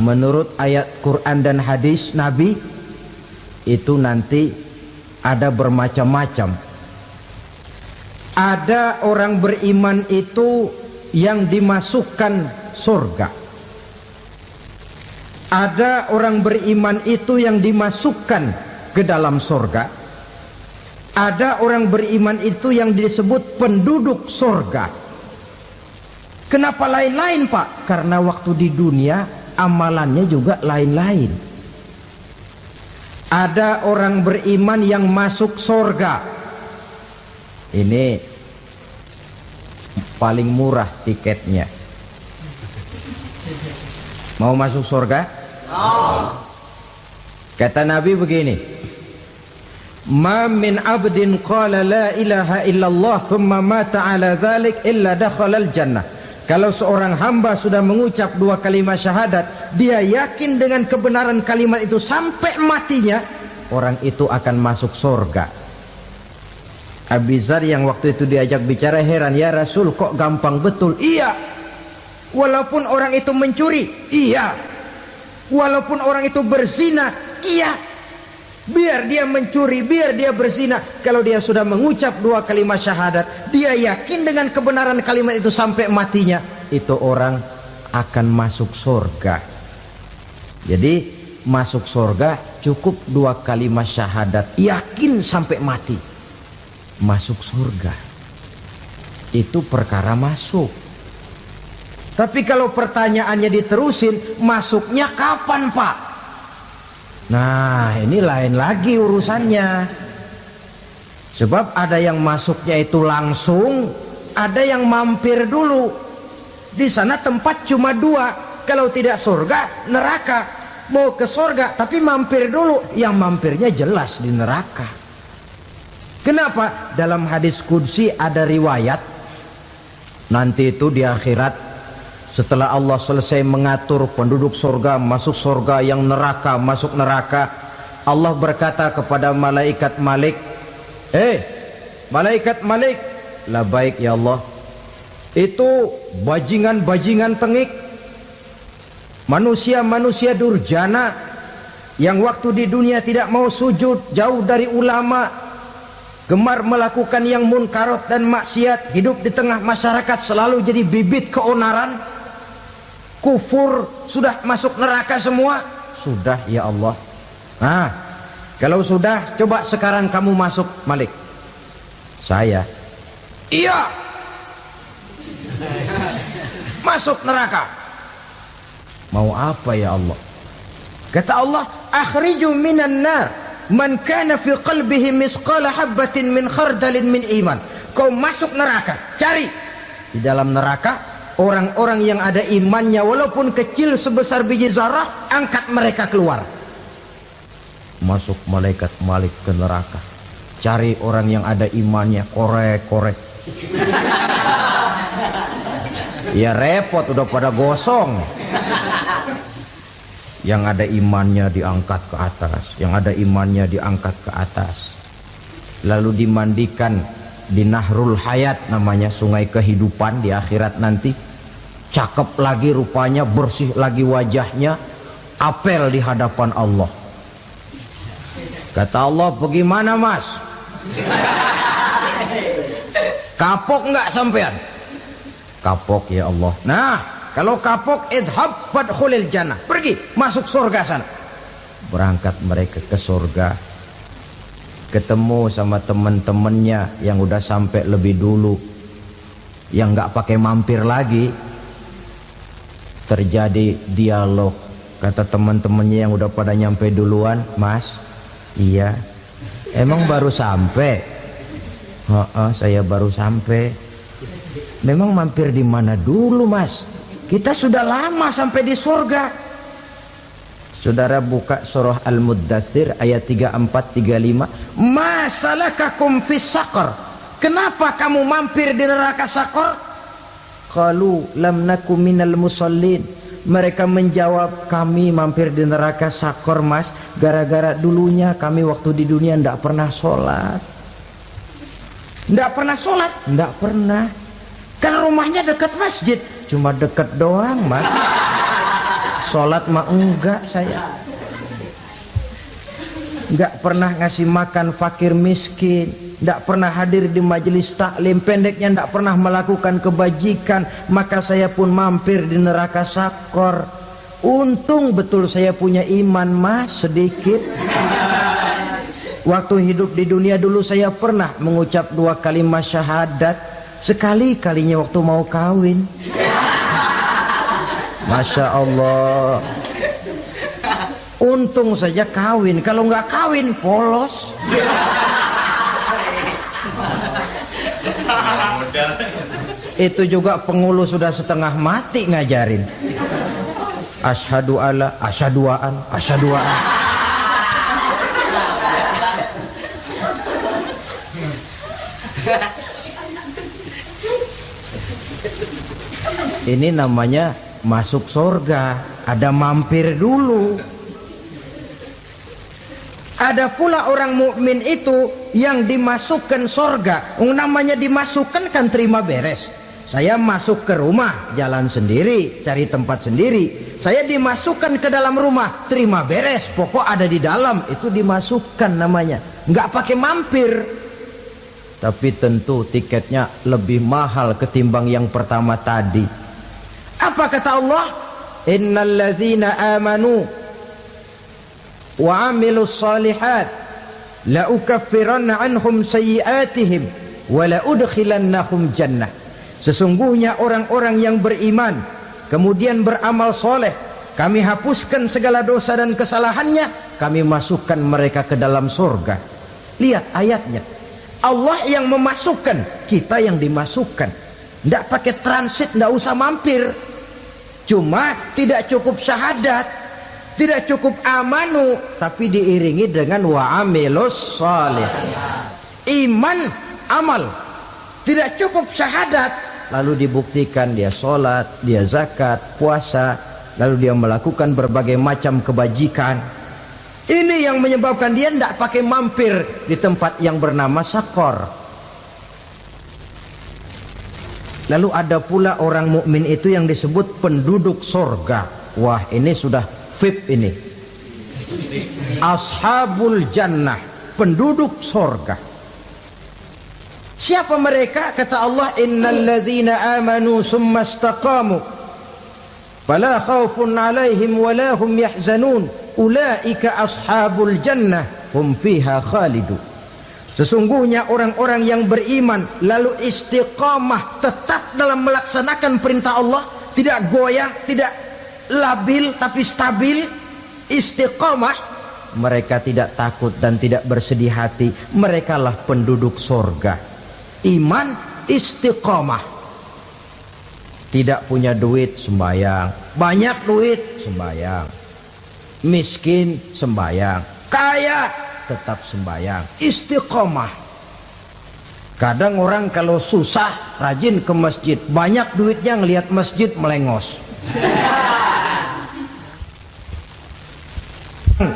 menurut ayat Quran dan hadis Nabi itu nanti ada bermacam-macam. Ada orang beriman itu yang dimasukkan surga. Ada orang beriman itu yang dimasukkan ke dalam surga. Ada orang beriman itu yang disebut penduduk surga. Kenapa lain-lain, Pak? Karena waktu di dunia amalannya juga lain-lain. Ada orang beriman yang masuk surga. Ini paling murah tiketnya. Mau masuk surga? Kata Nabi begini, ma min abdin qala la ilaha illallah thumma mata ala dhalik illa dakhalal jannah. Kalau seorang hamba sudah mengucap dua kalimat syahadat, dia yakin dengan kebenaran kalimat itu sampai matinya, orang itu akan masuk surga. Abi Dzar yang waktu itu diajak bicara heran, ya Rasul kok gampang betul? Iya. Walaupun orang itu mencuri, iya. Walaupun orang itu berzina, iya. Biar dia mencuri, biar dia berzina, kalau dia sudah mengucap dua kalimat syahadat, dia yakin dengan kebenaran kalimat itu sampai matinya, itu orang akan masuk surga. Jadi masuk surga cukup dua kalimat syahadat, yakin sampai mati, masuk surga. Itu perkara masuk. Tapi kalau pertanyaannya diterusin, masuknya kapan, Pak? Nah, ini lain lagi urusannya. Sebab ada yang masuknya itu langsung, ada yang mampir dulu. Di sana tempat cuma dua, kalau tidak surga, neraka. Mau ke surga tapi mampir dulu, yang mampirnya jelas di neraka. Kenapa? Dalam hadis qudsi ada riwayat, nanti itu di akhirat, setelah Allah selesai mengatur penduduk surga masuk surga, yang neraka masuk neraka, Allah berkata kepada malaikat Malik, malaikat Malik, labaik ya Allah, itu bajingan-bajingan tengik, manusia-manusia durjana yang waktu di dunia tidak mau sujud, jauh dari ulama, gemar melakukan yang munkarat dan maksiat, hidup di tengah masyarakat selalu jadi bibit keonaran, kufur, sudah masuk neraka semua. Sudah ya Allah. Nah, kalau sudah, coba sekarang kamu masuk, Malik. Saya, iya, masuk neraka. Mau apa ya Allah? Kata Allah, akhriju minan nar man kana fi qalbihi misqala habbatin min khardalin min iman. Kau masuk neraka, cari di dalam neraka orang-orang yang ada imannya walaupun kecil sebesar biji zarah, angkat mereka keluar. Masuk malaikat Malik ke neraka, cari orang yang ada imannya, korek-korek. Ya repot, udah pada gosong. Yang ada imannya diangkat ke atas, yang ada imannya diangkat ke atas, lalu dimandikan di Nahrul Hayat, namanya sungai kehidupan di akhirat nanti. Cakep lagi rupanya, bersih lagi wajahnya, apel di hadapan Allah. Kata Allah, bagaimana mas? Kapok nggak sampean? Kapok ya Allah. Nah, kalau kapok, idhab fadkhulil jannah, pergi masuk surga sana. Berangkat mereka ke surga, ketemu sama teman-temannya yang udah sampai lebih dulu, yang nggak pakai mampir lagi. Terjadi dialog. Kata teman-temannya yang udah pada nyampe duluan, mas, iya, emang baru sampai? Saya baru sampai. Memang mampir di mana dulu mas? Kita sudah lama sampai di surga. Saudara buka surah Al-Muddatsir ayat 34-35. Ma salakakum fis saqar? Kenapa kamu mampir di neraka Saqar? Qalu lam naku minal musallin. Mereka menjawab, kami mampir di neraka Saqar mas, gara-gara dulunya kami waktu di dunia tidak pernah sholat. Tidak pernah sholat? Tidak pernah. Karena rumahnya dekat masjid. Cuma dekat doang mas. Sholat mah enggak saya. Enggak pernah ngasih makan fakir miskin, enggak pernah hadir di majelis taklim, pendeknya enggak pernah melakukan kebajikan, maka saya pun mampir di neraka sakor. Untung betul saya punya iman mas sedikit. Waktu hidup di dunia dulu saya pernah mengucap 2 kalimat syahadat, sekali-kalinya waktu mau kawin. Masya Allah. Untung saja kawin, kalau nggak kawin polos. Itu juga pengulu sudah setengah mati ngajarin. Asyhadu alla, asyaduaan, asyaduaan. Ini namanya masuk surga, ada mampir dulu. Ada pula orang mukmin itu yang dimasukkan surga. Namanya dimasukkan kan terima beres. Saya masuk ke rumah, jalan sendiri, cari tempat sendiri. Saya dimasukkan ke dalam rumah, terima beres. Pokok ada di dalam, itu dimasukkan namanya. Nggak pakai mampir. Tapi tentu tiketnya lebih mahal ketimbang yang pertama tadi. Apa kata Allah? Innal ladzina amanu wa amilus salihat la ukaffiranna anhum sayyi'atihim wa la udkhilannahum jannah. Sesungguhnya orang-orang yang beriman kemudian beramal soleh, kami hapuskan segala dosa dan kesalahannya, kami masukkan mereka ke dalam surga. Lihat ayatnya, Allah yang memasukkan, kita yang dimasukkan. Tidak pakai transit, tidak usah mampir. Cuma tidak cukup syahadat, tidak cukup amanu, tapi diiringi dengan wa'amilus salih. Iman, amal. Tidak cukup syahadat, lalu dibuktikan dia sholat, dia zakat, puasa, lalu dia melakukan berbagai macam kebajikan. Ini yang menyebabkan dia tidak pakai mampir di tempat yang bernama sakor. Lalu ada pula orang mukmin itu yang disebut penduduk surga. Wah, ini sudah VIP ini. Ashabul jannah, penduduk surga. Siapa mereka? Kata Allah, innal ladzina amanu summa istaqamu fala khaufun 'alaihim wala hum yahzanun ulaika ashabul jannah hum fiha khalidun. Sesungguhnya orang-orang yang beriman lalu istiqamah, tetap dalam melaksanakan perintah Allah, tidak goyah, tidak labil tapi stabil, istiqamah, mereka tidak takut dan tidak bersedih hati. Merekalah penduduk surga. Iman, istiqamah. Tidak punya duit, sembayang. Banyak duit, sembayang. Miskin, sembayang. Kaya, tetap sembayang. Istiqamah. Kadang orang kalau susah rajin ke masjid, banyak duitnya ngelihat masjid melengos.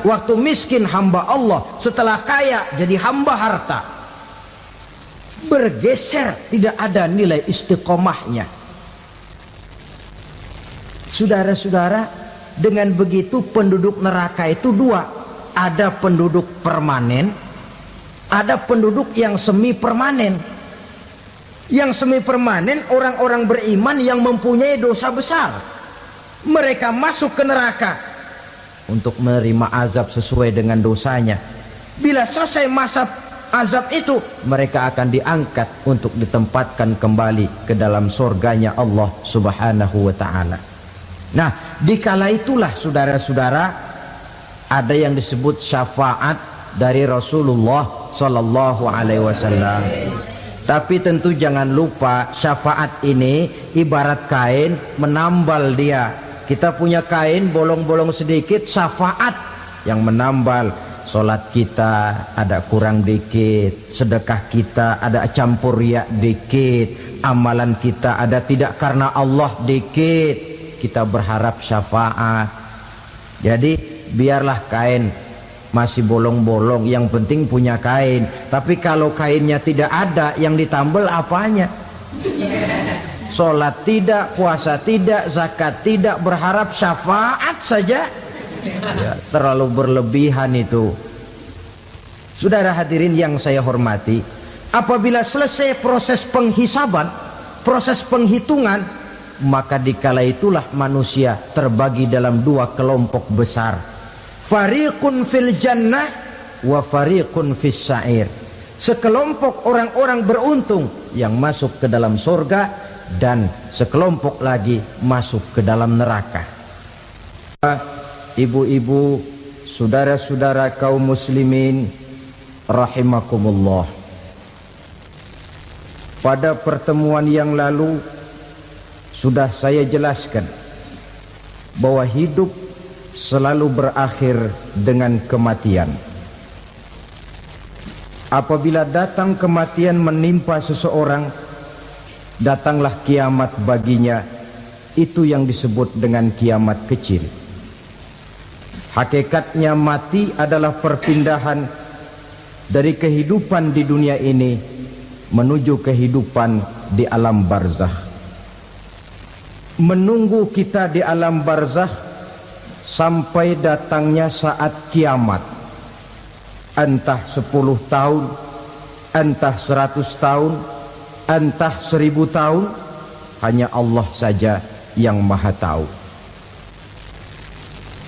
Waktu miskin hamba Allah, setelah kaya jadi hamba harta. Bergeser, tidak ada nilai istiqomahnya. Saudara-saudara, dengan begitu penduduk neraka itu dua. Ada penduduk permanen, ada penduduk yang semi permanen. Yang semi permanen orang-orang beriman yang mempunyai dosa besar. Mereka masuk ke neraka untuk menerima azab sesuai dengan dosanya. Bila selesai masa azab itu, mereka akan diangkat untuk ditempatkan kembali ke dalam surganya Allah Subhanahu wa ta'ala. Nah, dikala itulah saudara-saudara, ada yang disebut syafaat dari Rasulullah Sallallahu Alaihi Wasallam. Tapi tentu jangan lupa, syafaat ini ibarat kain menambal dia. Kita punya kain bolong-bolong sedikit, syafaat yang menambal. Solat kita ada kurang dikit, sedekah kita ada campur riak dikit, amalan kita ada tidak karena Allah dikit, kita berharap syafaat. Jadi biarlah kain masih bolong-bolong, yang penting punya kain. Tapi kalau kainnya tidak ada, yang ditambal apanya? Sholat tidak, puasa tidak, zakat tidak, berharap syafaat saja. Ya, terlalu berlebihan itu. Saudara hadirin yang saya hormati, apabila selesai proses penghisaban, proses penghitungan, maka dikala itulah manusia terbagi dalam dua kelompok besar. Fariqun fil jannah wa fariqun fis sa'ir. Sekelompok orang-orang beruntung yang masuk ke dalam surga, dan sekelompok lagi masuk ke dalam neraka. Ibu-ibu, saudara-saudara kaum muslimin rahimakumullah, pada pertemuan yang lalu sudah saya jelaskan bahwa hidup selalu berakhir dengan kematian. Apabila datang kematian menimpa seseorang, datanglah kiamat baginya. Itu yang disebut dengan kiamat kecil. Hakikatnya mati adalah perpindahan dari kehidupan di dunia ini menuju kehidupan di alam barzakh. Menunggu kita di alam barzakh sampai datangnya saat kiamat. Entah 10 tahun, entah 100 tahun, entah 1000 tahun, hanya Allah saja yang maha tahu.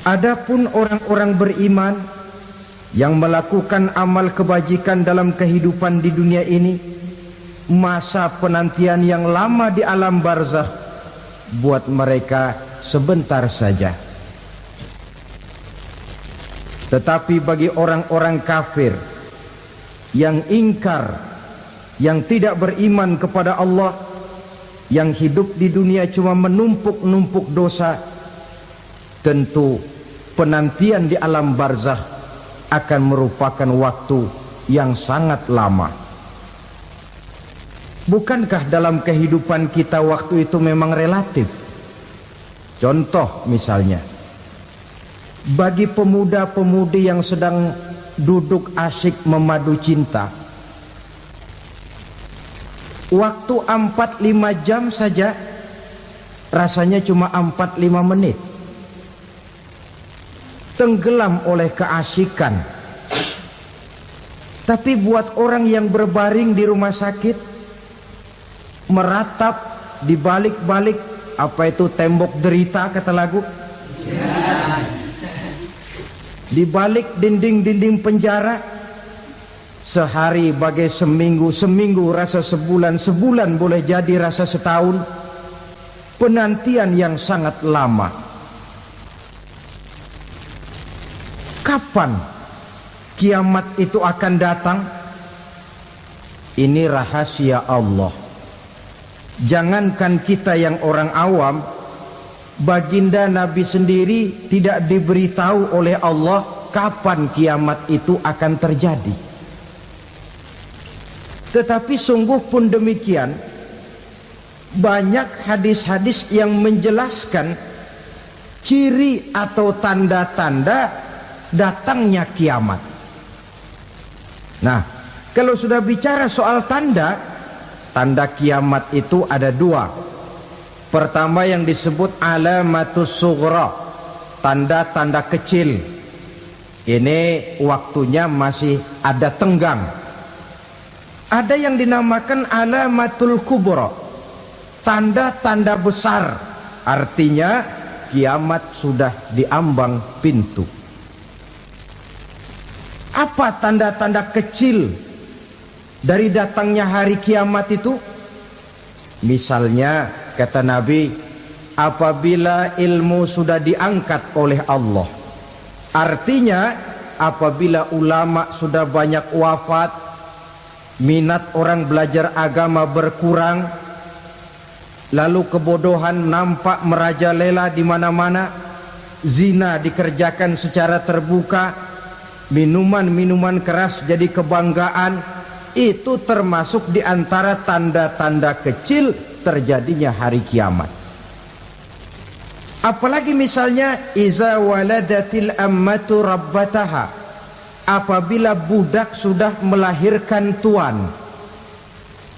Adapun orang-orang beriman yang melakukan amal kebajikan dalam kehidupan di dunia ini, masa penantian yang lama di alam barzakh buat mereka sebentar saja. Tetapi bagi orang-orang kafir yang ingkar, yang tidak beriman kepada Allah, yang hidup di dunia cuma menumpuk-numpuk dosa, tentu penantian di alam barzakh akan merupakan waktu yang sangat lama. Bukankah dalam kehidupan kita waktu itu memang relatif? Contoh misalnya, bagi pemuda-pemudi yang sedang duduk asyik memadu cinta, waktu 4-5 jam saja rasanya cuma 4-5 menit. Tenggelam oleh keasikan. Tapi buat orang yang berbaring di rumah sakit, meratap di balik-balik apa itu tembok derita kata lagu, di balik dinding-dinding penjara, sehari bagai seminggu, seminggu rasa sebulan, sebulan boleh jadi rasa setahun. Penantian yang sangat lama. Kapan kiamat itu akan datang? Ini rahasia Allah. Jangankan kita yang orang awam, baginda Nabi sendiri tidak diberitahu oleh Allah kapan kiamat itu akan terjadi. Tetapi sungguh pun demikian, banyak hadis-hadis yang menjelaskan ciri atau tanda-tanda datangnya kiamat. Nah, kalau sudah bicara soal tanda, tanda kiamat itu ada dua. Pertama yang disebut alamatus sughra, tanda-tanda kecil. Ini waktunya masih ada tenggang. Ada yang dinamakan alamatul kubra, tanda-tanda besar. Artinya kiamat sudah diambang pintu. Apa tanda-tanda kecil dari datangnya hari kiamat itu? Misalnya kata Nabi, apabila ilmu sudah diangkat oleh Allah, artinya apabila ulama sudah banyak wafat, minat orang belajar agama berkurang, lalu kebodohan nampak merajalela di mana-mana, zina dikerjakan secara terbuka, minuman-minuman keras jadi kebanggaan, itu termasuk di antara tanda-tanda kecil terjadinya hari kiamat. Apalagi misalnya iza waladatil ammatu rabbataha, apabila budak sudah melahirkan tuan.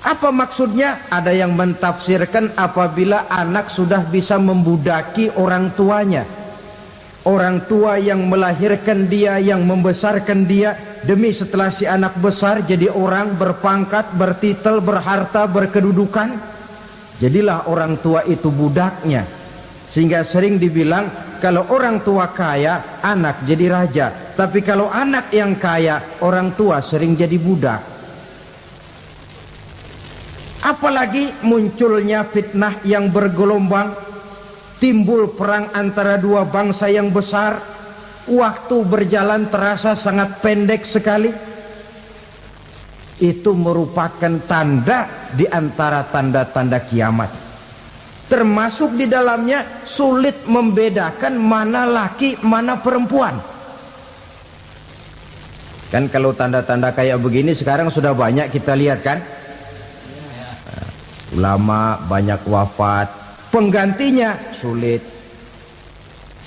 Apa maksudnya? Ada yang mentafsirkan apabila anak sudah bisa membudaki orang tuanya. Orang tua yang melahirkan dia, yang membesarkan dia, demi setelah si anak besar jadi orang berpangkat, bertitel, berharta, berkedudukan, jadilah orang tua itu budaknya. Sehingga sering dibilang kalau orang tua kaya, anak jadi raja. Tapi kalau anak yang kaya, orang tua sering jadi budak. Apalagi munculnya fitnah yang bergelombang, timbul perang antara dua bangsa yang besar, waktu berjalan terasa sangat pendek sekali. Itu merupakan tanda di antara tanda-tanda kiamat. Termasuk di dalamnya sulit membedakan mana laki, mana perempuan. Kan kalau tanda-tanda kayak begini sekarang sudah banyak kita lihat kan. Ulama banyak wafat, penggantinya sulit.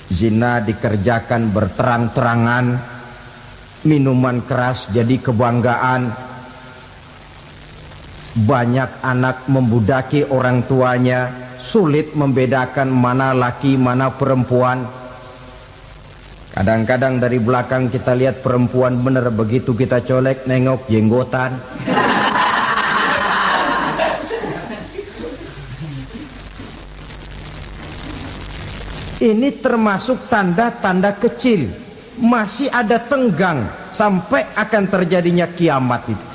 Zina dikerjakan berterang-terangan, minuman keras jadi kebanggaan, banyak anak membudaki orang tuanya, sulit membedakan mana laki mana perempuan. Kadang-kadang dari belakang kita lihat perempuan bener, begitu kita colek nengok jenggotan. Ini termasuk tanda-tanda kecil. Masih ada tenggang sampai akan terjadinya kiamat itu.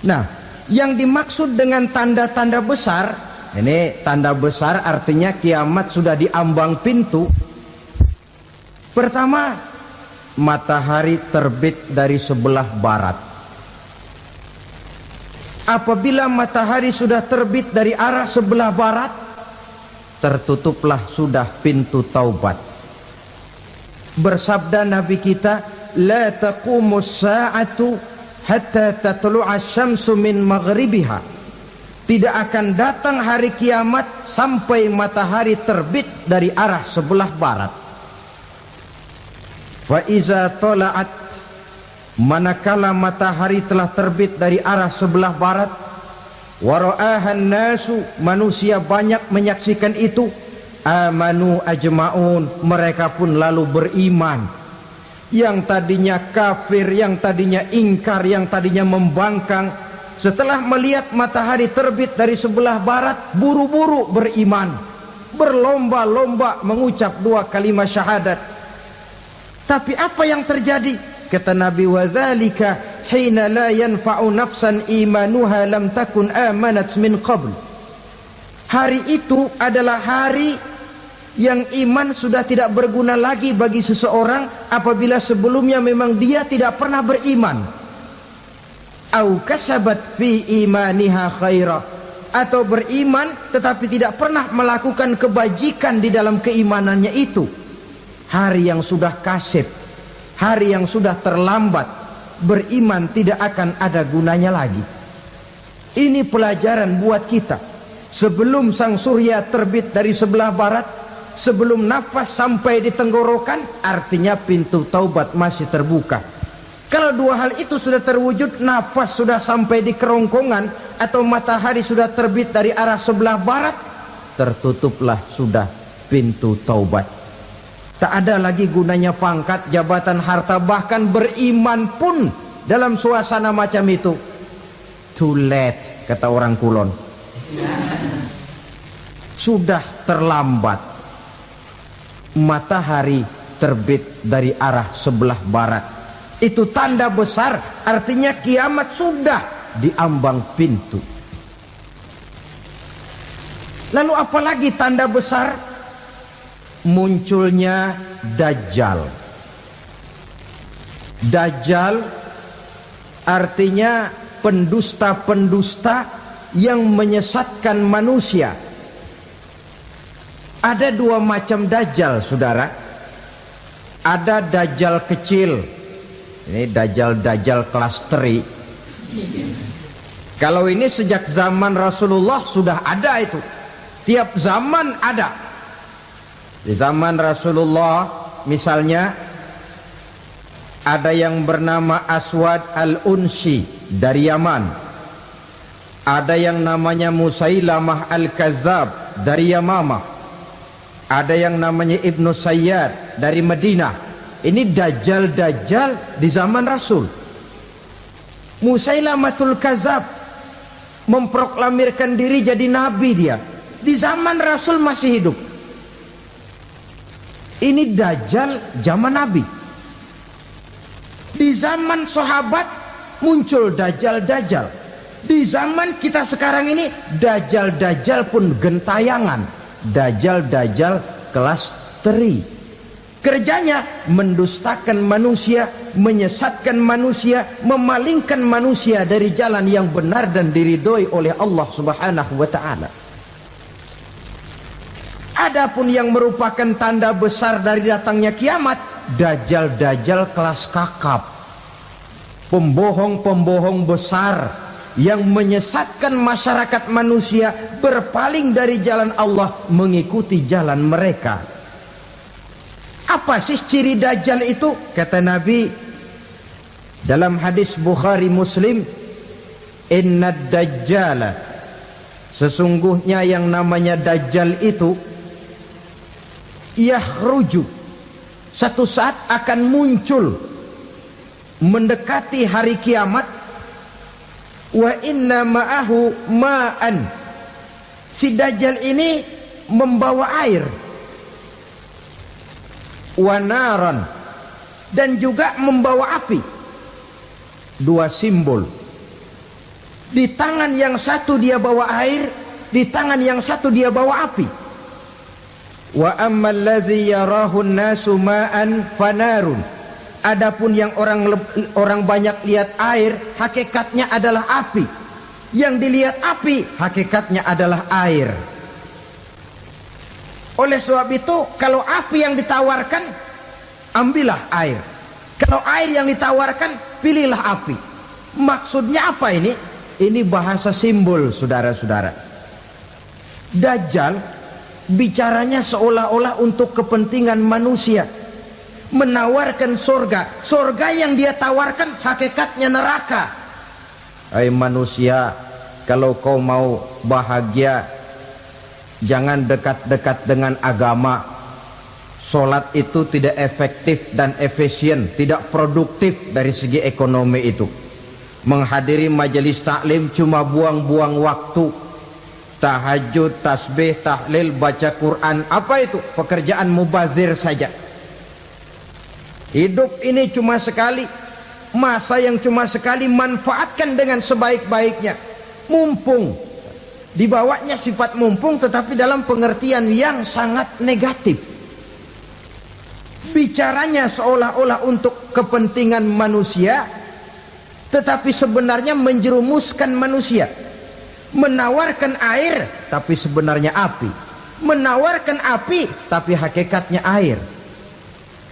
Nah, yang dimaksud dengan tanda-tanda besar, ini tanda besar artinya kiamat sudah diambang pintu. Pertama, matahari terbit dari sebelah barat. Apabila matahari sudah terbit dari arah sebelah barat, tertutuplah sudah pintu taubat. Bersabda Nabi kita, la taqumus sa'atu hatta tatlu'a syamsu min maghribiha. Tidak akan datang hari kiamat sampai matahari terbit dari arah sebelah barat. Fa iza tala'at, manakala matahari telah terbit dari arah sebelah barat, wara'ahan nasu, manusia banyak menyaksikan itu, amanu ajma'un, mereka pun lalu beriman. Yang tadinya kafir, yang tadinya ingkar, yang tadinya membangkang, setelah melihat matahari terbit dari sebelah barat, buru-buru beriman, berlomba-lomba mengucap dua kalimat syahadat. Tapi apa yang terjadi? Kata Nabi, wadzalika hina la yanfa'u nafsan imanuha lam takun amanat min qabl. Hari itu adalah hari yang iman sudah tidak berguna lagi bagi seseorang apabila sebelumnya memang dia tidak pernah beriman. Au kasabat fi imaniha khaira, atau beriman tetapi tidak pernah melakukan kebajikan di dalam keimanannya itu. Hari yang sudah kasib, hari yang sudah terlambat, beriman tidak akan ada gunanya lagi. Ini pelajaran buat kita. Sebelum sang surya terbit dari sebelah barat, sebelum nafas sampai di tenggorokan, artinya pintu taubat masih terbuka. Kalau dua hal itu sudah terwujud, nafas sudah sampai di kerongkongan atau matahari sudah terbit dari arah sebelah barat, tertutuplah sudah pintu taubat. Tak ada lagi gunanya pangkat, jabatan, harta, bahkan beriman pun dalam suasana macam itu too late, kata orang Kulon. Sudah terlambat. Matahari terbit dari arah sebelah barat, itu tanda besar, artinya kiamat sudah diambang pintu. Lalu apalagi tanda besar? Munculnya Dajjal. Dajjal artinya pendusta-pendusta yang menyesatkan manusia. Ada dua macam Dajjal, saudara. Ada Dajjal kecil. Ini Dajjal kelas teri. Kalau ini sejak zaman Rasulullah sudah ada itu. Tiap zaman ada. Di zaman Rasulullah misalnya ada yang bernama Aswad al-Unsi dari Yaman. Ada yang namanya Musailamah Al-Kazzab dari Yamamah. Ada yang namanya Ibnu Sayyad dari Madinah. Ini dajjal-dajjal di zaman Rasul. Musailamatul Kazzab memproklamirkan diri jadi nabi dia. Di zaman Rasul masih hidup. Ini dajjal zaman Nabi. Di zaman sahabat muncul dajjal-dajjal. Di zaman kita sekarang ini dajjal-dajjal pun gentayangan. Dajjal-dajjal kelas teri. Kerjanya mendustakan manusia, menyesatkan manusia, memalingkan manusia dari jalan yang benar dan diridhoi oleh Allah Subhanahu wa taala. Adapun yang merupakan tanda besar dari datangnya kiamat, dajjal-dajjal kelas kakap. Pembohong-pembohong besar yang menyesatkan masyarakat manusia berpaling dari jalan Allah mengikuti jalan mereka. Apa sih ciri dajjal itu? Kata Nabi dalam hadis Bukhari Muslim, innad dajjala, sesungguhnya yang namanya dajjal itu yakhruju, satu saat akan muncul mendekati hari kiamat. Wa inna ma'ahu ma'an, si dajjal ini membawa air. Wa naran, dan juga membawa api. Dua simbol. Di tangan yang satu dia bawa air, di tangan yang satu dia bawa api. Wa ammal ladzi yarahu an-nasu ma'an fanarun, adapun yang orang banyak lihat air, hakikatnya adalah api. Yang dilihat api, hakikatnya adalah air. Oleh sebab itu, kalau api yang ditawarkan, ambillah air. Kalau air yang ditawarkan, pilihlah api. Maksudnya apa ini? Ini bahasa simbol, saudara-saudara. Dajjal bicaranya seolah-olah untuk kepentingan manusia, menawarkan surga. Surga yang dia tawarkan hakikatnya neraka. Hai manusia, kalau kau mau bahagia, jangan dekat-dekat dengan agama. Solat itu tidak efektif dan efisien, tidak produktif dari segi ekonomi itu. Menghadiri majelis taklim cuma buang-buang waktu. Tahajud, tasbih, tahlil, baca Quran, apa itu? Pekerjaan mubazir saja. Hidup ini cuma sekali, masa yang cuma sekali, manfaatkan dengan sebaik-baiknya. Mumpung, dibawanya sifat mumpung tetapi dalam pengertian yang sangat negatif. Bicaranya seolah-olah untuk kepentingan manusia, tetapi sebenarnya menjerumuskan manusia. Menawarkan air, tapi sebenarnya api. Menawarkan api, tapi hakikatnya air.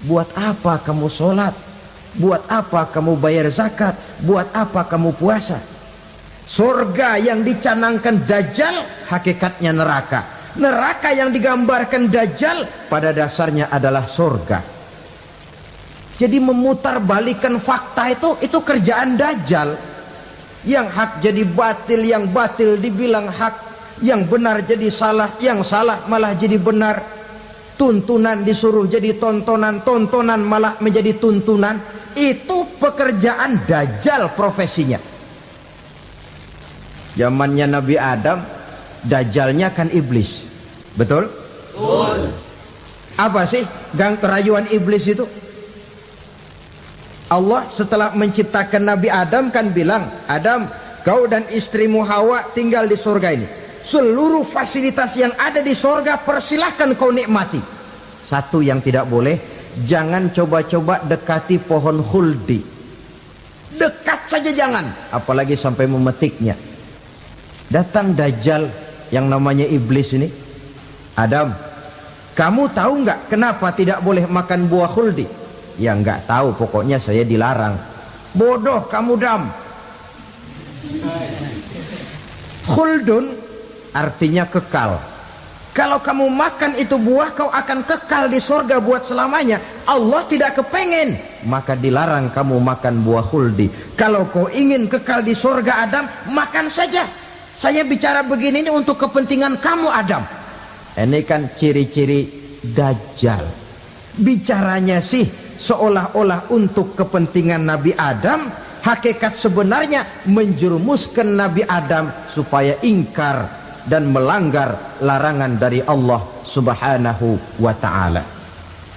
Buat apa kamu sholat? Buat apa kamu bayar zakat? Buat apa kamu puasa? Surga yang dicanangkan Dajjal, hakikatnya neraka. Neraka yang digambarkan Dajjal, pada dasarnya adalah surga. Jadi memutarbalikan fakta itu kerjaan Dajjal. Yang hak jadi batil, yang batil dibilang hak, yang benar jadi salah, yang salah malah jadi benar. Tuntunan disuruh jadi tontonan, tontonan malah menjadi tuntunan. Itu pekerjaan Dajjal profesinya. Zamannya Nabi Adam, Dajjalnya kan iblis. Betul? Betul. Apa sih gang kerayuan iblis itu? Allah setelah menciptakan Nabi Adam kan bilang, Adam, kau dan istrimu Hawa tinggal di surga ini. Seluruh fasilitas yang ada di surga persilahkan kau nikmati. Satu yang tidak boleh, jangan coba-coba dekati pohon khuldi. Dekat saja jangan, apalagi sampai memetiknya. Datang Dajjal yang namanya iblis ini. Adam, kamu tahu nggak kenapa tidak boleh makan buah khuldi? Ya nggak tahu, pokoknya saya dilarang. Bodoh kamu Dam. Khuldun artinya kekal. Kalau kamu makan itu buah, kau akan kekal di surga buat selamanya. Allah tidak kepengen, maka dilarang kamu makan buah khuldi. Kalau kau ingin kekal di surga Adam, makan saja. Saya bicara begini ini untuk kepentingan kamu Adam. Ini kan ciri-ciri Dajjal. Bicaranya sih seolah-olah untuk kepentingan Nabi Adam, hakikat sebenarnya menjerumuskan Nabi Adam supaya ingkar dan melanggar larangan dari Allah Subhanahu wa ta'ala.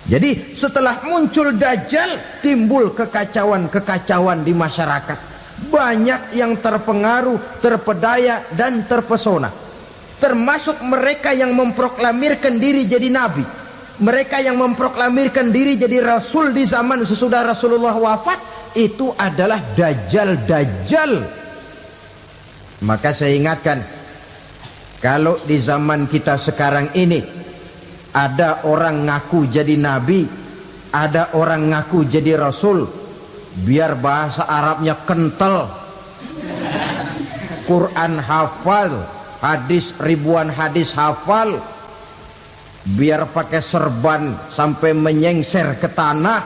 Jadi setelah muncul Dajjal, timbul kekacauan-kekacauan di masyarakat. Banyak yang terpengaruh, terpedaya dan terpesona. Termasuk mereka yang memproklamirkan diri jadi nabi. Mereka yang memproklamirkan diri jadi rasul di zaman sesudah Rasulullah wafat, itu adalah Dajjal-Dajjal. Maka saya ingatkan, kalau di zaman kita sekarang ini ada orang ngaku jadi nabi, ada orang ngaku jadi rasul, biar bahasa Arabnya kental, Quran hafal, hadis ribuan hadis hafal, biar pakai serban sampai menyengser ke tanah,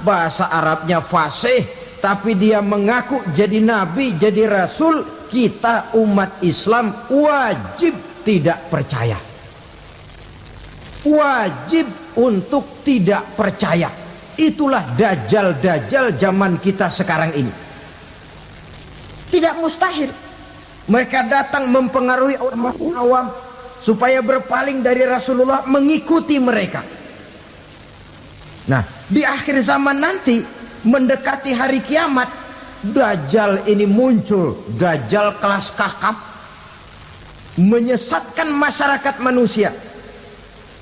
bahasa Arabnya fasih, tapi dia mengaku jadi nabi, jadi rasul, kita umat Islam wajib tidak percaya. Wajib untuk tidak percaya. Itulah Dajjal-Dajjal zaman kita sekarang ini. Tidak mustahil mereka datang mempengaruhi orang awam supaya berpaling dari Rasulullah, mengikuti mereka. Nah, di akhir zaman nanti, mendekati hari kiamat, Dajjal ini muncul. Dajjal kelas kakap, menyesatkan masyarakat manusia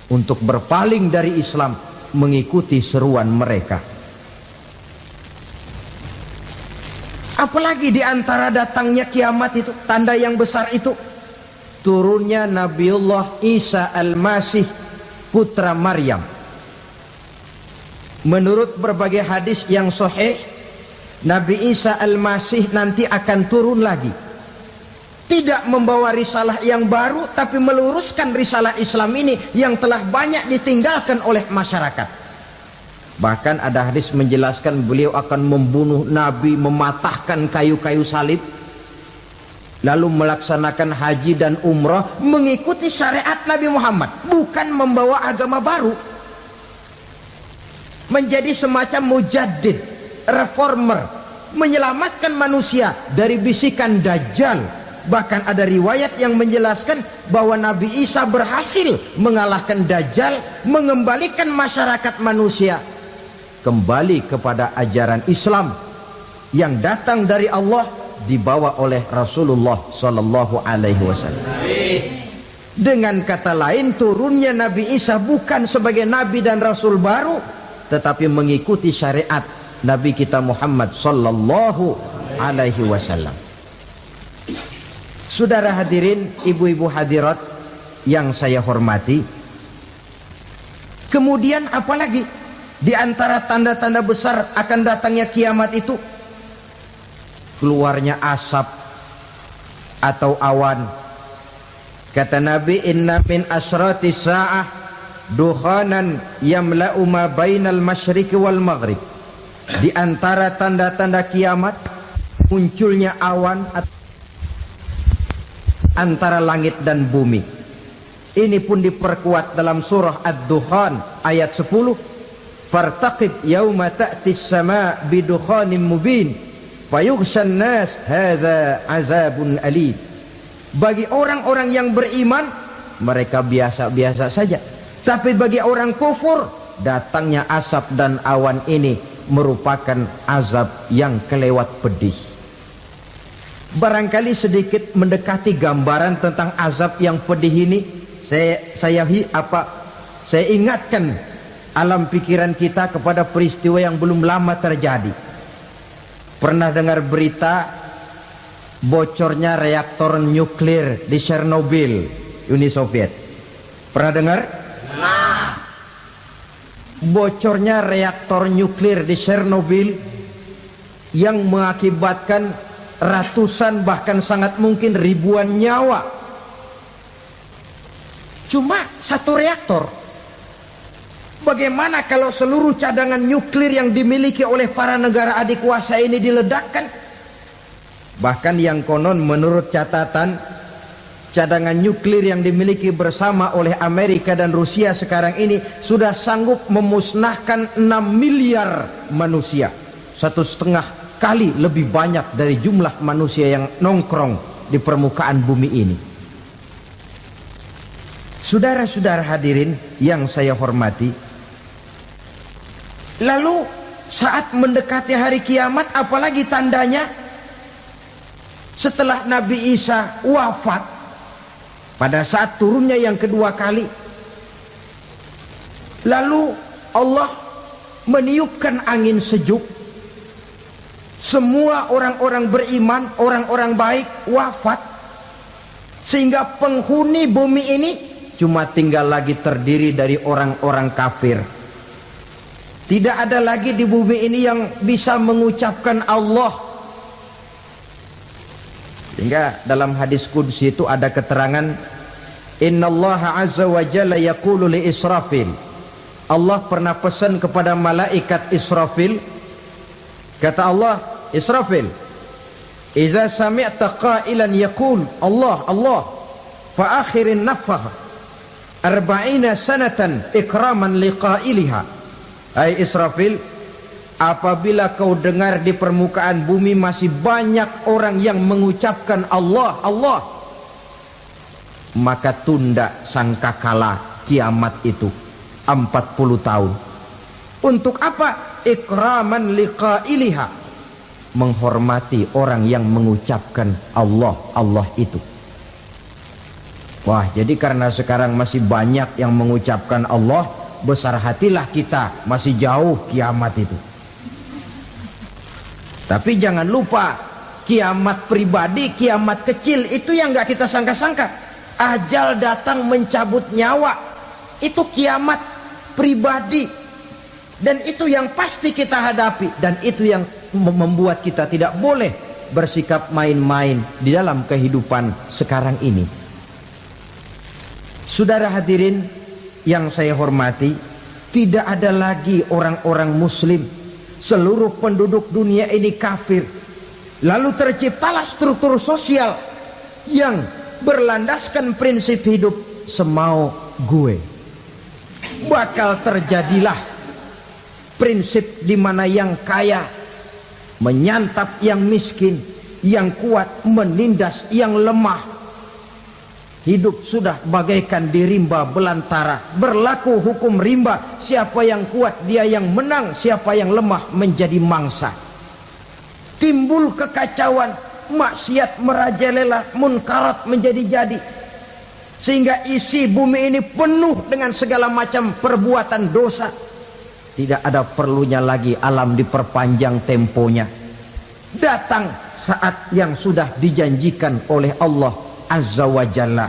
untuk berpaling dari Islam, mengikuti seruan mereka. Apalagi di antara datangnya kiamat itu, tanda yang besar itu, turunnya Nabiullah Isa Al-Masih, putra Maryam. Menurut berbagai hadis yang sahih, Nabi Isa Al-Masih nanti akan turun lagi. Tidak membawa risalah yang baru, tapi meluruskan risalah Islam ini yang telah banyak ditinggalkan oleh masyarakat. Bahkan ada hadis menjelaskan beliau akan membunuh Nabi, mematahkan kayu-kayu salib, lalu melaksanakan haji dan umrah mengikuti syariat Nabi Muhammad, bukan membawa agama baru. Menjadi semacam mujaddid, reformer, menyelamatkan manusia dari bisikan Dajjal. Bahkan ada riwayat yang menjelaskan bahwa Nabi Isa berhasil mengalahkan Dajjal, mengembalikan masyarakat manusia kembali kepada ajaran Islam yang datang dari Allah, dibawa oleh Rasulullah Sallallahu Alaihi Wasallam. Dengan kata lain, turunnya Nabi Isa bukan sebagai Nabi dan Rasul baru, tetapi mengikuti syariat Nabi kita Muhammad Sallallahu Alaihi Wasallam. Saudara hadirin, ibu-ibu hadirat yang saya hormati, kemudian apalagi di antara tanda-tanda besar akan datangnya kiamat itu? Keluarnya asap atau awan. Kata Nabi, inna min asratis sa'ah dukhanan yamla'u ma bainal masyriqi wal maghrib. Di antara tanda-tanda kiamat, munculnya awan antara langit dan bumi. Ini pun diperkuat dalam surah Ad-Dukhan ayat 10. Fartaqib yauma ta'tis sama' bidukhanin mubin fayughshan nas hadza azabun alim. Bagi orang-orang yang beriman, mereka biasa-biasa saja. Tapi bagi orang kufur, datangnya asap dan awan ini merupakan azab yang kelewat pedih. Barangkali sedikit mendekati gambaran tentang azab yang pedih ini, saya ingatkan alam pikiran kita kepada peristiwa yang belum lama terjadi. Pernah dengar berita bocornya reaktor nuklir di Chernobyl, Uni Soviet? Pernah dengar? Nah, bocornya reaktor nuklir di Chernobyl yang mengakibatkan ratusan bahkan sangat mungkin ribuan nyawa. Cuma satu reaktor. Bagaimana kalau seluruh cadangan nuklir yang dimiliki oleh para negara adikuasa ini diledakkan? Bahkan yang konon menurut catatan cadangan nuklir yang dimiliki bersama oleh Amerika dan Rusia sekarang ini sudah sanggup memusnahkan 6 miliar manusia, 1,5 kali lebih banyak dari jumlah manusia yang nongkrong di permukaan bumi ini. Saudara-saudara hadirin yang saya hormati, lalu saat mendekati hari kiamat, apalagi tandanya setelah Nabi Isa wafat, pada saat turunnya yang kedua kali, lalu Allah meniupkan angin sejuk, semua orang-orang beriman, orang-orang baik wafat, sehingga penghuni bumi ini cuma tinggal lagi terdiri dari orang-orang kafir. Tidak ada lagi di bumi ini yang bisa mengucapkan Allah. Sehingga dalam hadis qudsi itu ada keterangan, innallaha azza wa jalla yaqulu li Israfil. Allah pernah pesan kepada malaikat Israfil, kata Allah, Israfil, idza sami'ta qailan yaqul Allah Allah fa akhirin nafakh 40 sanatan ikraman liqailiha. Hai Israfil, apabila kau dengar di permukaan bumi masih banyak orang yang mengucapkan Allah Allah, maka tunda sangkakala kiamat itu 40 tahun. Untuk apa? Ikraman liqailiha, menghormati orang yang mengucapkan Allah Allah itu. Wah, jadi karena sekarang masih banyak yang mengucapkan Allah, besar hatilah kita, masih jauh kiamat itu. Tapi jangan lupa, kiamat pribadi, kiamat kecil itu yang nggak kita sangka-sangka. Ajal datang mencabut nyawa, itu kiamat pribadi, dan itu yang pasti kita hadapi, dan itu yang membuat kita tidak boleh bersikap main-main di dalam kehidupan sekarang ini. Saudara hadirin yang saya hormati, tidak ada lagi orang-orang muslim. Seluruh penduduk dunia ini kafir. Lalu terciptalah struktur sosial yang berlandaskan prinsip hidup semau gue. Bakal terjadilah prinsip di mana yang kaya menyantap yang miskin, yang kuat menindas yang lemah. Hidup sudah bagaikan di rimba belantara, berlaku hukum rimba, siapa yang kuat dia yang menang, siapa yang lemah menjadi mangsa. Timbul kekacauan, maksiat merajalela, munkarat menjadi-jadi, sehingga isi bumi ini penuh dengan segala macam perbuatan dosa. Tidak ada perlunya lagi alam diperpanjang temponya. Datang saat yang sudah dijanjikan oleh Allah Azza wa Jalla,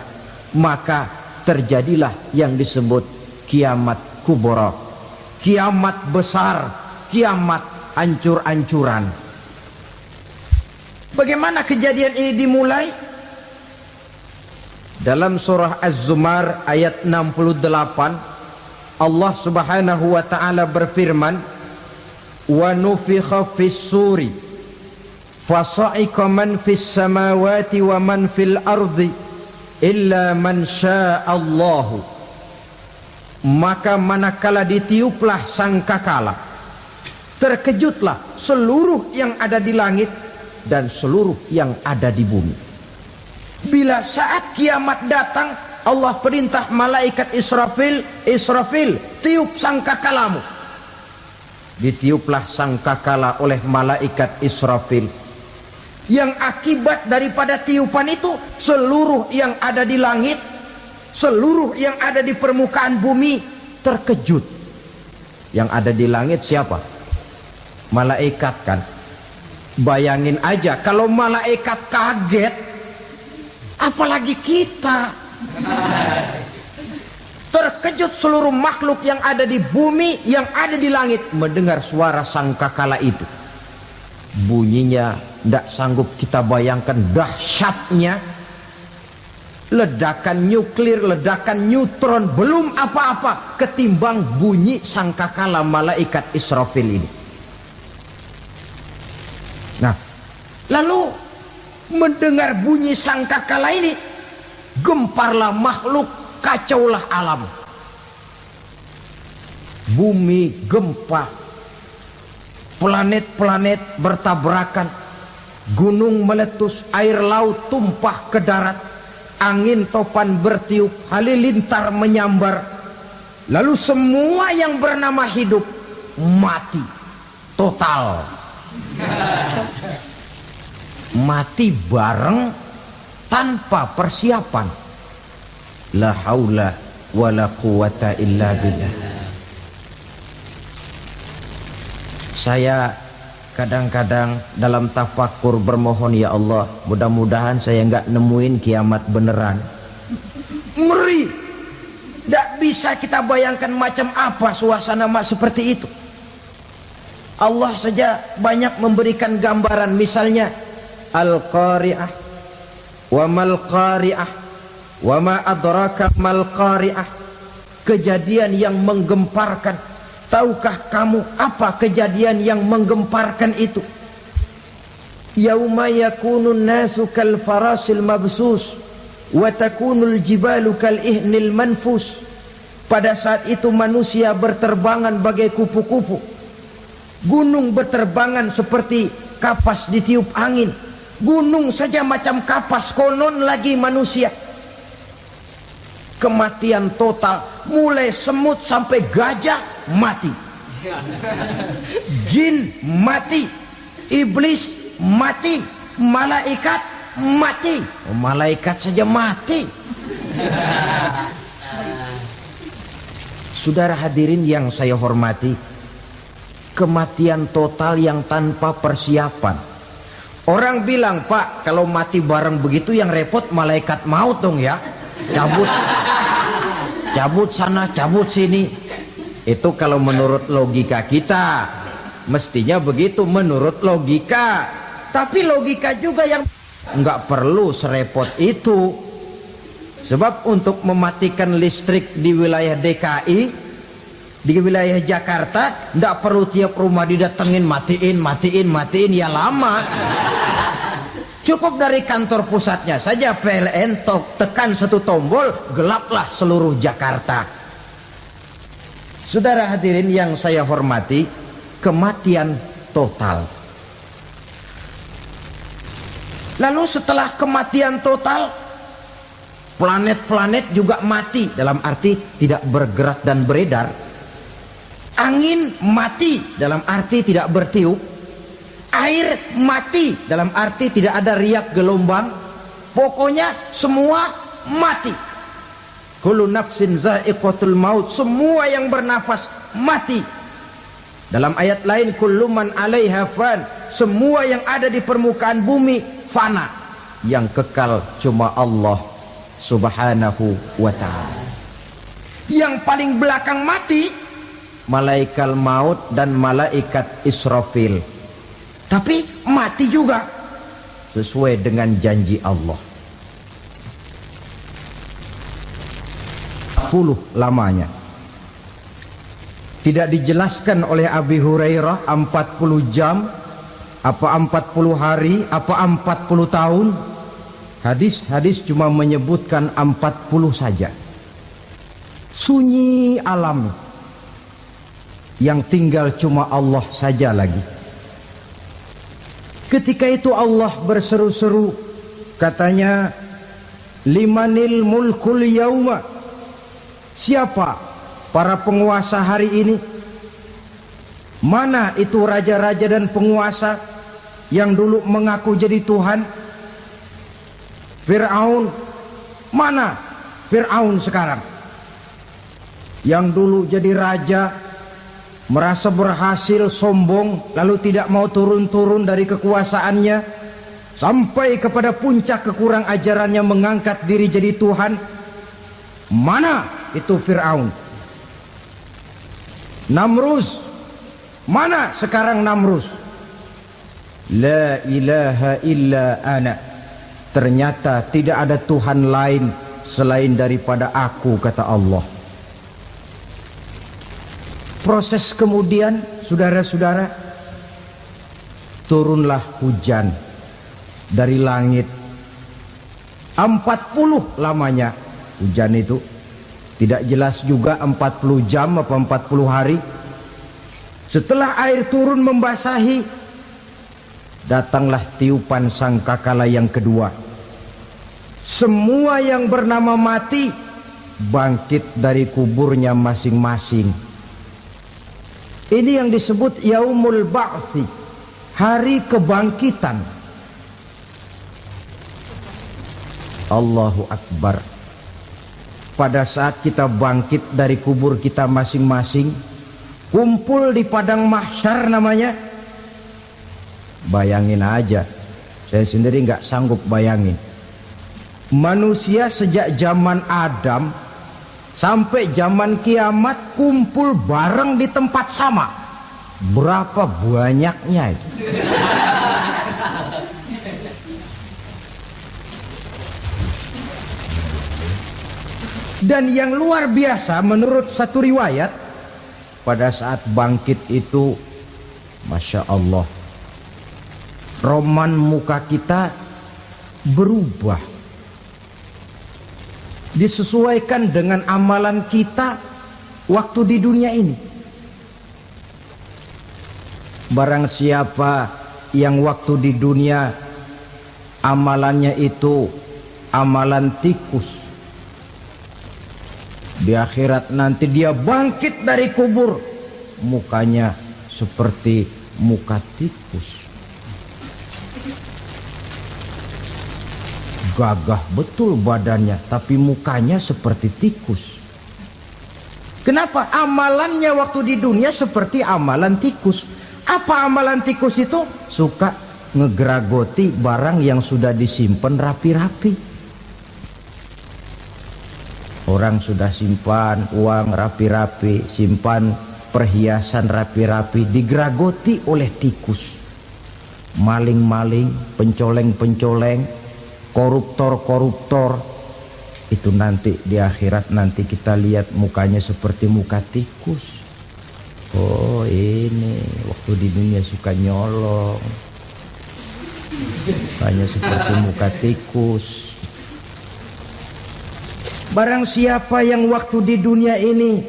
maka terjadilah yang disebut kiamat kubra, kiamat besar, kiamat ancur-ancuran. Bagaimana kejadian ini dimulai? Dalam surah Az-Zumar ayat 68, Allah Subhanahu wa taala berfirman, wa nufikha fis suri fasa'iqa man fis samawati wa man fil ardi illa man sya'allahu. Maka manakala ditiuplah sangkakala, terkejutlah seluruh yang ada di langit dan seluruh yang ada di bumi. Bila saat kiamat datang, Allah perintah malaikat Israfil, Israfil, tiup sangkakalamu. Ditiuplah sangkakala oleh malaikat Israfil. Yang akibat daripada tiupan itu, seluruh yang ada di langit, seluruh yang ada di permukaan bumi terkejut. Yang ada di langit siapa? Malaikat kan. Bayangin aja kalau malaikat kaget, apalagi kita. Terkejut seluruh makhluk yang ada di bumi, yang ada di langit mendengar suara sangkakala itu. Bunyinya tidak sanggup kita bayangkan dahsyatnya. Ledakan nuklir, ledakan neutron belum apa-apa ketimbang bunyi sangkakala malaikat Israfil ini. Nah, lalu mendengar bunyi sangkakala ini, gemparlah makhluk, kacaulah alam. Bumi gempa, planet-planet bertabrakan, gunung meletus, air laut tumpah ke darat, angin topan bertiup, halilintar menyambar. Lalu semua yang bernama hidup mati total. Mati bareng tanpa persiapan. La haula wala quwata illa billah. Saya kadang-kadang dalam tafakur bermohon, ya Allah, mudah-mudahan saya nggak nemuin kiamat beneran. Ngeri. Tidak bisa kita bayangkan macam apa suasana seperti itu. Allah saja banyak memberikan gambaran, misalnya Al-Qari'ah, wa mal qari'ah, wa ma adraka mal qari'ah. Kejadian yang menggemparkan. Tahukah kamu apa kejadian yang menggemparkan itu? Yauma yakunun nasu kal farasil mabsus wa takunul jibalu kal ihnil manfus. Pada saat itu manusia berterbangan bagai kupu-kupu. Gunung berterbangan seperti kapas ditiup angin. Gunung saja macam kapas, konon lagi manusia. Kematian total, mulai semut sampai gajah mati, jin mati, iblis mati, malaikat mati. Oh, malaikat saja mati. Saudara hadirin yang saya hormati, kematian total yang tanpa persiapan. Orang bilang, Pak, kalau mati bareng begitu yang repot malaikat maut dong ya. Cabut sana, cabut sini. Itu kalau menurut logika kita, mestinya begitu menurut logika. Tapi logika juga yang nggak perlu serepot itu. Sebab untuk mematikan listrik di wilayah DKI, di wilayah Jakarta, nggak perlu tiap rumah didatengin matiin, ya lama. Cukup dari kantor pusatnya saja PLN tekan satu tombol, gelaplah seluruh Jakarta. Saudara hadirin yang saya hormati, kematian total. Lalu setelah kematian total, planet-planet juga mati, dalam arti tidak bergerak dan beredar. Angin mati, dalam arti tidak bertiup. Air mati, dalam arti tidak ada riak gelombang. Pokoknya semua mati. Kullu nafsin za'iqatul maut, semua yang bernafas mati. Dalam ayat lain, kullu man 'alaiha fan, semua yang ada di permukaan bumi fana. Yang kekal cuma Allah Subhanahu wa ta'ala. Yang paling belakang mati malaikat maut dan malaikat Israfil. Tapi mati juga sesuai dengan janji Allah. 10 lamanya. Tidak dijelaskan oleh Abi Hurairah 40 jam, apa 40 hari, apa 40 tahun. Hadis-hadis cuma menyebutkan 40 saja. Sunyi alam. Yang tinggal cuma Allah saja lagi. Ketika itu Allah berseru-seru, katanya, limanil mulkul yauma. Siapa para penguasa hari ini? Mana itu raja-raja dan penguasa yang dulu mengaku jadi Tuhan? Fir'aun. Mana Fir'aun sekarang? Yang dulu jadi raja, merasa berhasil, sombong, lalu tidak mau turun-turun dari kekuasaannya, sampai kepada puncak kekurang ajarannya mengangkat diri jadi Tuhan. Mana itu Fir'aun? Namrus. Mana sekarang Namrus? La ilaha illa ana. Ternyata tidak ada Tuhan lain selain daripada aku, kata Allah. Proses kemudian, saudara-saudara, turunlah hujan dari langit. 40 lamanya hujan itu. Tidak jelas juga 40 jam apa 40 hari. Setelah air turun membasahi, datanglah tiupan sangkakala yang kedua. Semua yang bernama mati bangkit dari kuburnya masing-masing. Ini yang disebut Yaumul Ba'thi, hari kebangkitan. Allahu Akbar. Pada saat kita bangkit dari kubur kita masing-masing, kumpul di padang mahsyar namanya. Bayangin aja, saya sendiri nggak sanggup bayangin. Manusia sejak zaman Adam sampai zaman kiamat kumpul bareng di tempat sama. Berapa banyaknya itu? Dan yang luar biasa menurut satu riwayat, pada saat bangkit itu, Masya Allah, roman muka kita berubah, disesuaikan dengan amalan kita waktu di dunia ini. Barang siapa yang waktu di dunia amalannya itu amalan tikus, di akhirat nanti dia bangkit dari kubur, mukanya seperti muka tikus. Gagah betul badannya, tapi mukanya seperti tikus. Kenapa? Amalannya waktu di dunia seperti amalan tikus. Apa amalan tikus itu? Suka ngegeragoti barang yang sudah disimpan rapi-rapi. Orang sudah simpan uang rapi-rapi, simpan perhiasan rapi-rapi, digeragoti oleh tikus. Maling-maling, pencoleng-pencoleng, koruptor-koruptor, itu nanti di akhirat nanti kita lihat mukanya seperti muka tikus. Oh, ini waktu di dunia suka nyolong, mukanya seperti muka tikus. Barang siapa yang waktu di dunia ini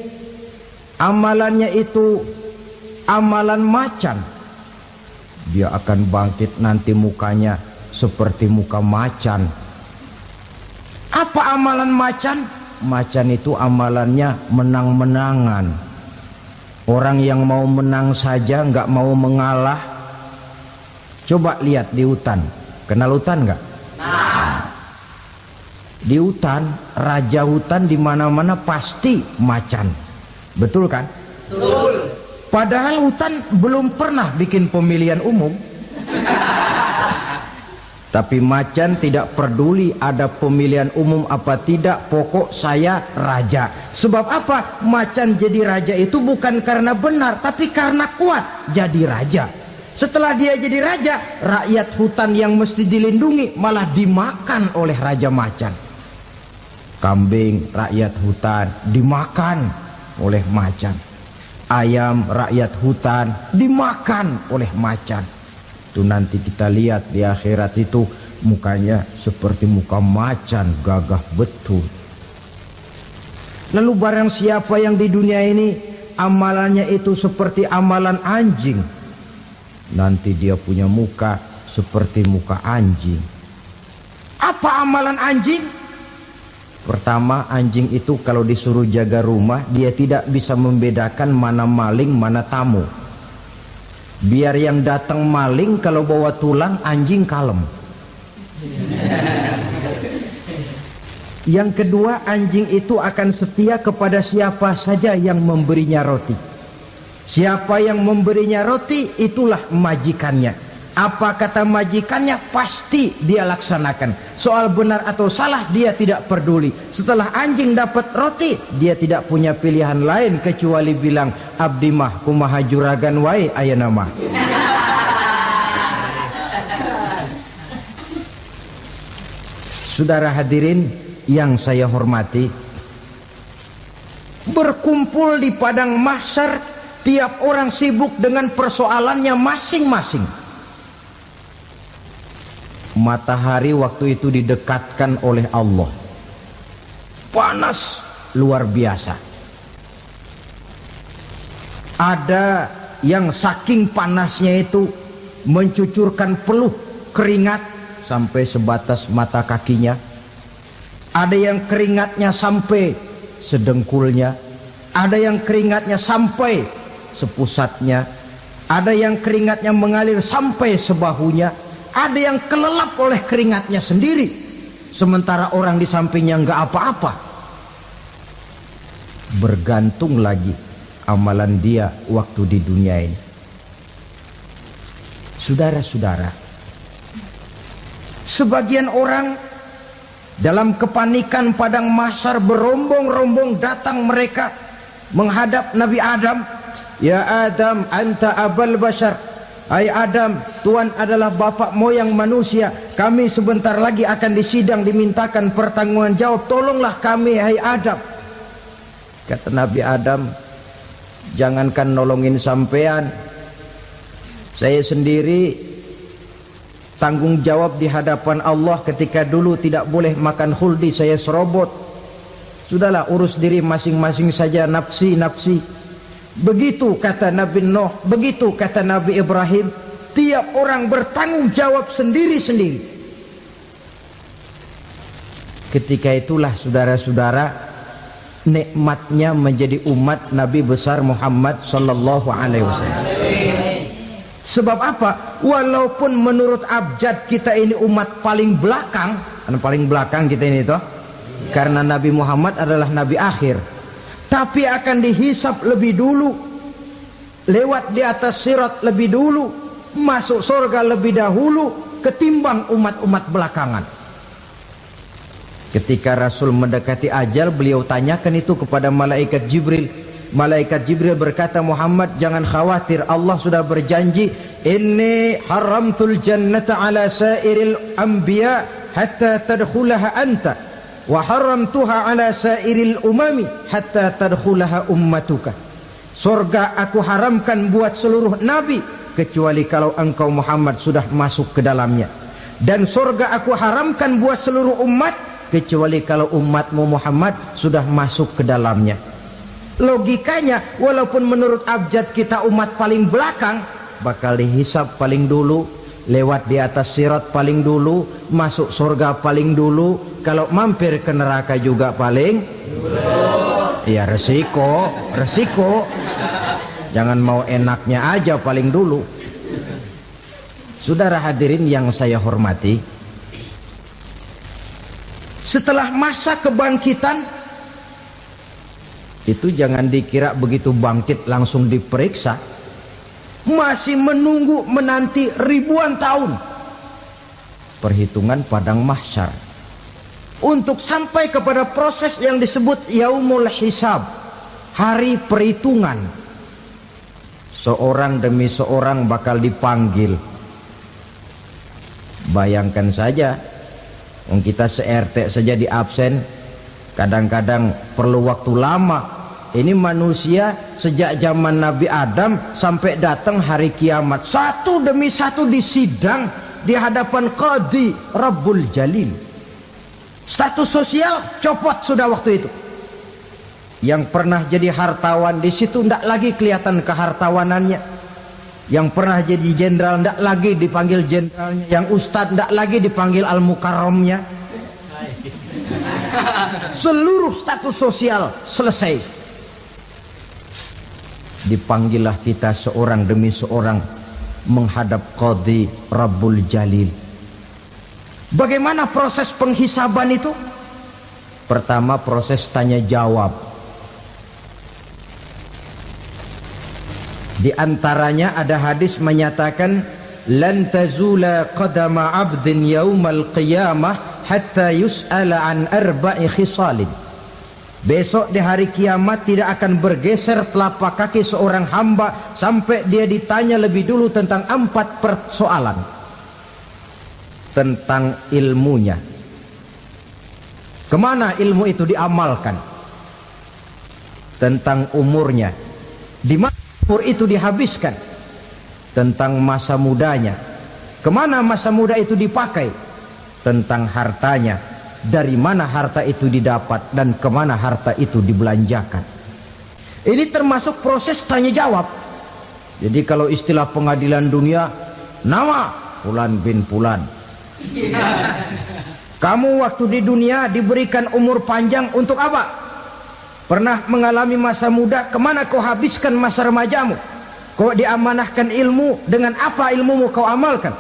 amalannya itu amalan macan, dia akan bangkit nanti mukanya seperti muka macan. Apa amalan macan? Macan itu amalannya menang-menangan. Orang yang mau menang saja nggak mau mengalah. Coba lihat di hutan. Kenal hutan nggak? Di hutan, raja hutan di mana-mana pasti macan. Betul kan? Betul. Padahal hutan belum pernah bikin pemilihan umum. Tapi macan tidak peduli ada pemilihan umum apa tidak, pokok saya raja. Sebab apa? Macan jadi raja itu bukan karena benar, tapi karena kuat jadi raja. Setelah dia jadi raja, rakyat hutan yang mesti dilindungi malah dimakan oleh raja macan. Kambing rakyat hutan dimakan oleh macan. Ayam rakyat hutan dimakan oleh macan. Itu nanti kita lihat di akhirat itu mukanya seperti muka macan, gagah betul. Lalu barang siapa yang di dunia ini amalannya itu seperti amalan anjing, nanti dia punya muka seperti muka anjing. Apa amalan anjing? Pertama, anjing itu kalau disuruh jaga rumah, dia tidak bisa membedakan mana maling, mana tamu. Biar yang datang maling, kalau bawa tulang, anjing kalem. Yang kedua, anjing itu akan setia kepada siapa saja yang memberinya roti. Siapa yang memberinya roti, itulah majikannya. Apa kata majikannya, pasti dia laksanakan. Soal benar atau salah, dia tidak peduli. Setelah anjing dapat roti, dia tidak punya pilihan lain kecuali bilang, abdi mah kumaha juragan wae ayeuna mah. Saudara hadirin yang saya hormati, berkumpul di padang mahsyar, tiap orang sibuk dengan persoalannya masing-masing. Matahari waktu itu didekatkan oleh Allah, panas luar biasa. Ada yang saking panasnya itu mencucurkan peluh keringat sampai sebatas mata kakinya. Ada yang keringatnya sampai sedengkulnya, ada yang keringatnya sampai sepusatnya, ada yang keringatnya mengalir sampai sebahunya, ada yang kelelap oleh keringatnya sendiri, sementara orang di sampingnya nggak apa-apa. Bergantung lagi amalan dia waktu di dunia ini. Saudara-saudara, sebagian orang dalam kepanikan padang mahsyar berombong-rombong datang mereka menghadap Nabi Adam. Ya Adam, anta abal bashar. Hai Adam, Tuhan adalah bapak moyang manusia. Kami sebentar lagi akan disidang, dimintakan pertanggungan jawab. Tolonglah kami, hai Adam. Kata Nabi Adam, jangankan nolongin sampean, saya sendiri tanggung jawab di hadapan Allah. Ketika dulu tidak boleh makan khuldi, saya serobot. Sudahlah, urus diri masing-masing saja, nafsi. Begitu kata Nabi Nuh, begitu kata Nabi Ibrahim. Tiap orang bertanggung jawab sendiri-sendiri. Ketika itulah saudara-saudara, nikmatnya menjadi umat Nabi besar Muhammad sallallahu alaihi wasallam. Sebab apa? Walaupun menurut abjad kita ini umat paling belakang, paling belakang kita ini toh, karena Nabi Muhammad adalah Nabi akhir, tapi akan dihisap lebih dulu, lewat di atas sirat lebih dulu, masuk surga lebih dahulu ketimbang umat-umat belakangan. Ketika Rasul mendekati ajal, beliau tanyakan itu kepada malaikat Jibril. Malaikat Jibril berkata, Muhammad jangan khawatir, Allah sudah berjanji, inni haramtul jannata ala sairil anbiya hatta tadkhulaha anta, wa haramtuha ala sairil umami hatta tadkhulaha ummatuka. Surga aku haramkan buat seluruh nabi kecuali kalau engkau Muhammad sudah masuk ke dalamnya, dan surga aku haramkan buat seluruh umat kecuali kalau umatmu Muhammad sudah masuk ke dalamnya. Logikanya, walaupun menurut abjad kita umat paling belakang, bakal dihisap paling dulu, lewat di atas sirat paling dulu, masuk surga paling dulu, kalau mampir ke neraka juga paling dulu. Ya resiko. Jangan mau enaknya aja paling dulu. Saudara hadirin yang saya hormati, setelah masa kebangkitan itu jangan dikira begitu bangkit langsung diperiksa. Masih menunggu menanti ribuan tahun perhitungan padang mahsyar untuk sampai kepada proses yang disebut yaumul hisab, hari perhitungan. Seorang demi seorang bakal dipanggil. Bayangkan saja, kita se-RT saja di absen, kadang-kadang perlu waktu lama. Ini manusia sejak zaman Nabi Adam sampai datang hari kiamat, satu demi satu disidang di hadapan Qadhi Rabbul Jalil. Status sosial copot sudah waktu itu. Yang pernah jadi hartawan di situ tidak lagi kelihatan kehartawanannya. Yang pernah jadi jenderal tidak lagi dipanggil jenderalnya. Yang ustadz tidak lagi dipanggil al-mukarramnya. Seluruh status sosial selesai. Dipanggillah kita seorang demi seorang menghadap Qadhi Rabbul Jalil. Bagaimana proses penghisaban itu? Pertama, proses tanya jawab. Di antaranya ada hadis menyatakan, lan tazula qadama 'abdin yaumal qiyamah hatta yus'ala an arba'i khisalin. Besok di hari kiamat tidak akan bergeser telapak kaki seorang hamba sampai dia ditanya lebih dulu tentang 4 persoalan. Tentang ilmunya, kemana ilmu itu diamalkan. Tentang umurnya, di mana umur itu dihabiskan. Tentang masa mudanya, kemana masa muda itu dipakai. tentang hartanya, dari mana harta itu didapat dan kemana harta itu dibelanjakan. Ini termasuk proses tanya jawab. Jadi kalau istilah pengadilan dunia, nama Fulan bin Fulan. Kamu waktu di dunia diberikan umur panjang untuk apa? Pernah mengalami masa muda, kemana kau habiskan masa remajamu? Kau diamanahkan ilmu, dengan apa ilmumu kau amalkan?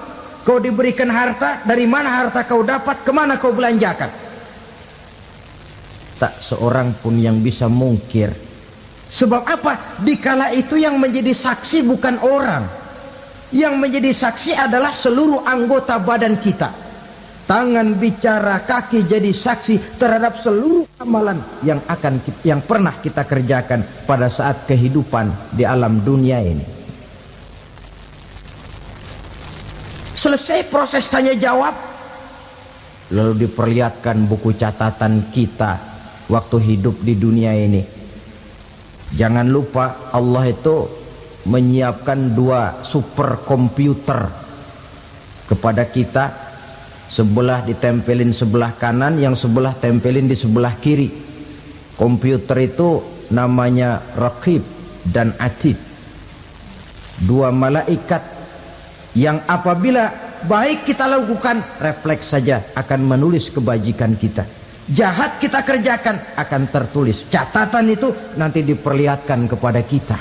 Kau diberikan harta, dari mana harta kau dapat, kemana kau belanjakan? Tak seorang pun yang bisa mungkir. Sebab apa? Dikala itu yang menjadi saksi bukan orang. Yang menjadi saksi adalah seluruh anggota badan kita. Tangan bicara, kaki jadi saksi terhadap seluruh amalan yang pernah kita kerjakan pada saat kehidupan di alam dunia ini. Selesai proses tanya jawab, lalu diperlihatkan buku catatan kita waktu hidup di dunia ini. Jangan lupa Allah itu menyiapkan 2 superkomputer kepada kita. Sebelah ditempelin sebelah kanan, yang sebelah tempelin di sebelah kiri. Komputer itu namanya Raqib dan Atid. 2 malaikat yang apabila baik kita lakukan, refleks saja akan menulis kebajikan kita. Jahat kita kerjakan, akan tertulis. Catatan itu nanti diperlihatkan kepada kita.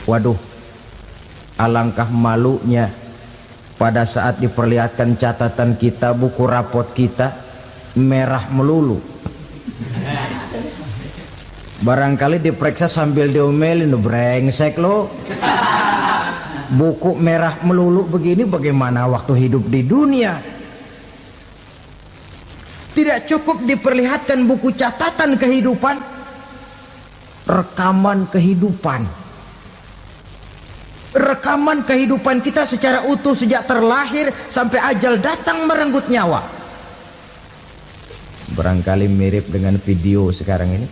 Waduh, alangkah malunya pada saat diperlihatkan catatan kita, buku rapot kita merah melulu. Barangkali diperiksa sambil diomelin, brengsek lo. Buku merah melulu begini, bagaimana waktu hidup di dunia? Tidak cukup diperlihatkan buku catatan kehidupan, rekaman kehidupan. Rekaman kehidupan kita secara utuh sejak terlahir sampai ajal datang merenggut nyawa. Barangkali mirip dengan video sekarang ini,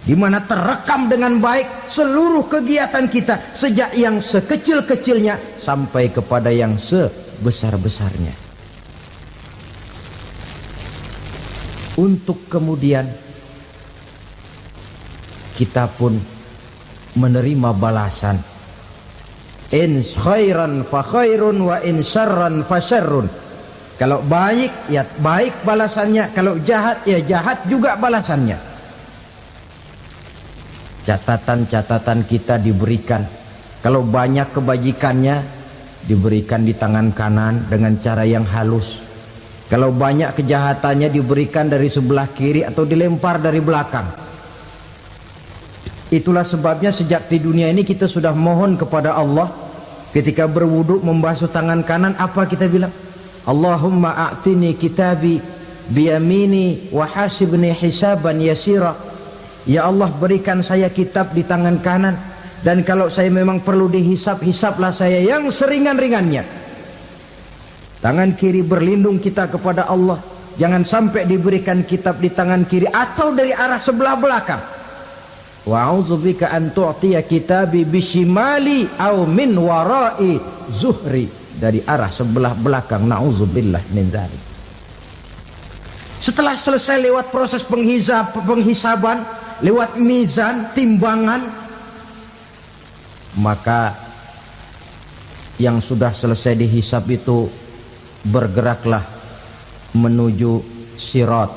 di mana terekam dengan baik seluruh kegiatan kita sejak yang sekecil-kecilnya sampai kepada yang sebesar-besarnya. Untuk kemudian kita pun menerima balasan. In khairan fa khairun wa in syarran fa syarrun. Kalau baik ya baik balasannya, kalau jahat ya jahat juga balasannya. Catatan-catatan kita diberikan. Kalau banyak kebajikannya diberikan di tangan kanan dengan cara yang halus. Kalau banyak kejahatannya diberikan dari sebelah kiri atau dilempar dari belakang. Itulah sebabnya sejak di dunia ini kita sudah mohon kepada Allah. Ketika berwudu membasuh tangan kanan, apa kita bilang? Allahumma a'tini kitabi biyamini wa hasibni hisaban yasira. Ya Allah, berikan saya kitab di tangan kanan, dan kalau saya memang perlu dihisap, hisaplah saya yang seringan-ringannya. Tangan kiri berlindung kita kepada Allah. Jangan sampai diberikan kitab di tangan kiri atau dari arah sebelah belakang. Wa a'udzubika an tu'tiya kitabi bishimali aw min wara'i zuhri, dari arah sebelah belakang. Na'udzubillah min dzalik. Setelah selesai lewat proses penghisaban, lewat mizan, timbangan, maka yang sudah selesai dihisab itu bergeraklah menuju sirat,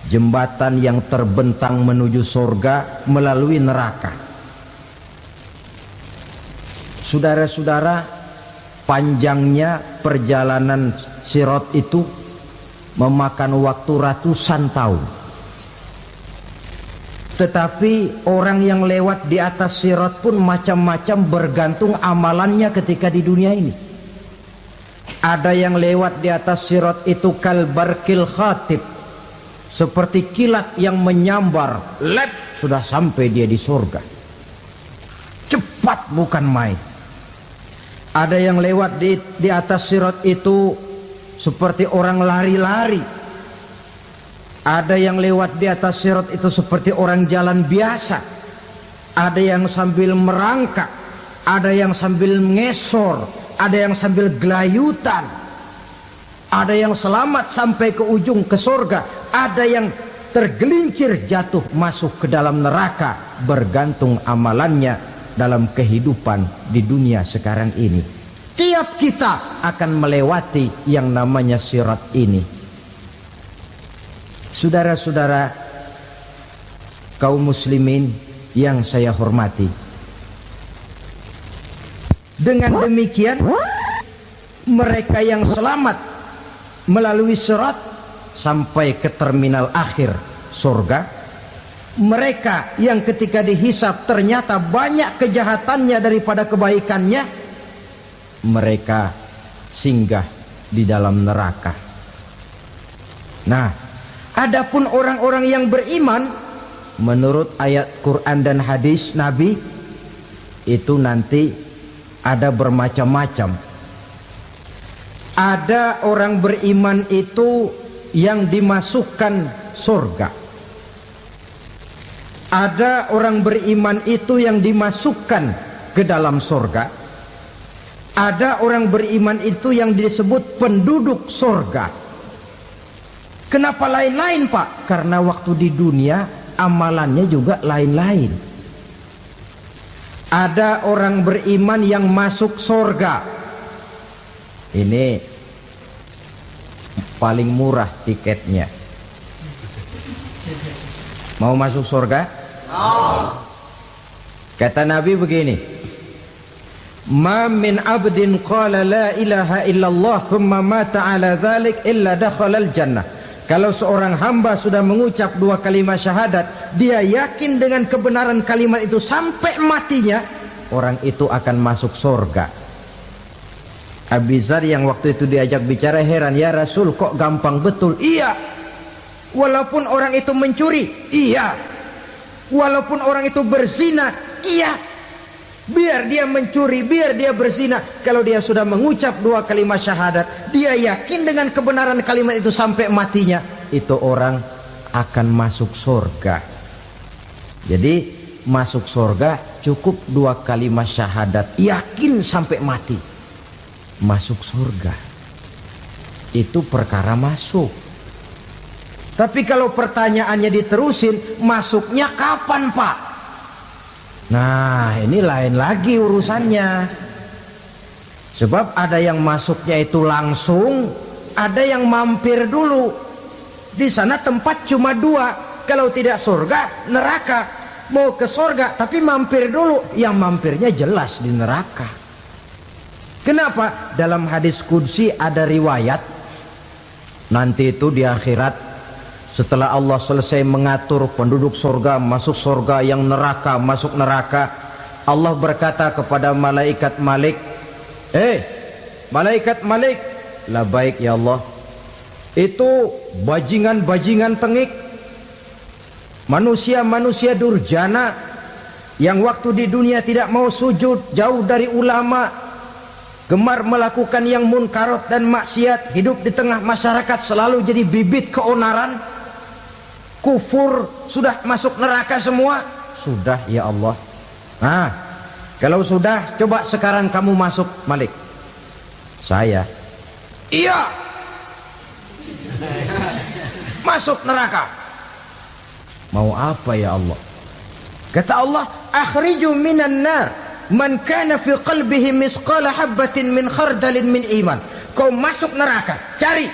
jembatan yang terbentang menuju surga melalui neraka. Saudara-saudara, panjangnya perjalanan sirat itu memakan waktu ratusan tahun. Tetapi orang yang lewat di atas sirat pun macam-macam, bergantung amalannya ketika di dunia ini. Ada yang lewat di atas sirat itu kalbarkil khatib, seperti kilat yang menyambar, lep, sudah sampai dia di surga. Cepat bukan main. Ada yang lewat di atas sirat itu seperti orang lari-lari. Ada yang lewat di atas sirat itu seperti orang jalan biasa. Ada yang sambil merangkak, ada yang sambil ngesor, ada yang sambil gelayutan, ada yang selamat sampai ke ujung ke surga, ada yang tergelincir jatuh masuk ke dalam neraka, bergantung amalannya dalam kehidupan di dunia sekarang ini. Tiap kita akan melewati yang namanya sirat ini. Saudara-saudara kaum muslimin yang saya hormati, dengan demikian mereka yang selamat melalui sirat sampai ke terminal akhir surga, mereka yang ketika dihisab ternyata banyak kejahatannya daripada kebaikannya, mereka singgah di dalam neraka. Nah, adapun orang-orang yang beriman menurut ayat Quran dan hadis Nabi itu nanti ada bermacam-macam. Ada orang beriman itu yang dimasukkan surga. Ada orang beriman itu yang dimasukkan ke dalam surga. Ada orang beriman itu yang disebut penduduk surga. Kenapa lain-lain, Pak? Karena waktu di dunia amalannya juga lain-lain. Ada orang beriman yang masuk surga. Ini paling murah tiketnya. Mau masuk surga? Kata Nabi begini, ma min abdin qala la ilaha illallah thumma mata ala dhalik illa dakhalal jannah. Kalau seorang hamba sudah mengucap dua kalimat syahadat, dia yakin dengan kebenaran kalimat itu sampai matinya, orang itu akan masuk surga. Abi Dzar yang waktu itu diajak bicara heran, ya Rasul kok gampang betul? Iya, walaupun orang itu mencuri, iya, walaupun orang itu berzina, iya, biar dia mencuri, biar dia berzina, kalau dia sudah mengucap dua kalimat syahadat, dia yakin dengan kebenaran kalimat itu sampai matinya, itu orang akan masuk surga. Jadi masuk surga cukup dua kalimat syahadat, yakin sampai mati, masuk surga. Itu perkara masuk. Tapi kalau pertanyaannya diterusin, masuknya kapan, Pak? Nah, ini lain lagi urusannya. Sebab ada yang masuknya itu langsung, ada yang mampir dulu. Di sana tempat cuma dua, kalau tidak surga, neraka. Mau ke surga tapi mampir dulu, yang mampirnya jelas di neraka. Kenapa? Dalam hadis qudsi ada riwayat, nanti itu di akhirat, setelah Allah selesai mengatur penduduk surga masuk surga, yang neraka masuk neraka, Allah berkata kepada malaikat Malik, malaikat Malik, labaik ya Allah, itu bajingan-bajingan tengik, manusia-manusia durjana yang waktu di dunia tidak mau sujud, jauh dari ulama, gemar melakukan yang munkarat dan maksiat, hidup di tengah masyarakat selalu jadi bibit keonaran, kufur, sudah masuk neraka semua. Sudah ya Allah. Nah, kalau sudah, coba sekarang kamu masuk, Malik. Saya, iya, masuk neraka. Mau apa ya Allah? Kata Allah, akhriju minan nar man kana fi qalbihi misqala habatin min khardalin min iman. Kau masuk neraka, cari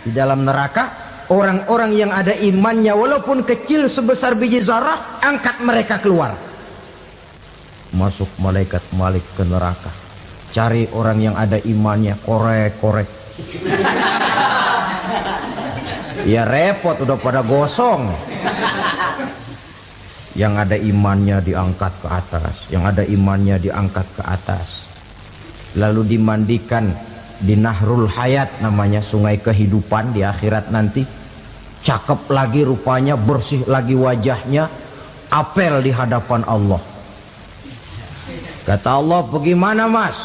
di dalam neraka orang-orang yang ada imannya walaupun kecil sebesar biji zarah, angkat mereka keluar. Masuk malaikat Malik ke neraka, cari orang yang ada imannya, korek-korek. Ya repot, udah pada gosong. Yang ada imannya diangkat ke atas, yang ada imannya diangkat ke atas, lalu dimandikan di Nahrul Hayat, namanya sungai kehidupan di akhirat nanti. Cakep lagi rupanya, bersih lagi wajahnya, apel di hadapan Allah. Kata Allah, bagaimana mas?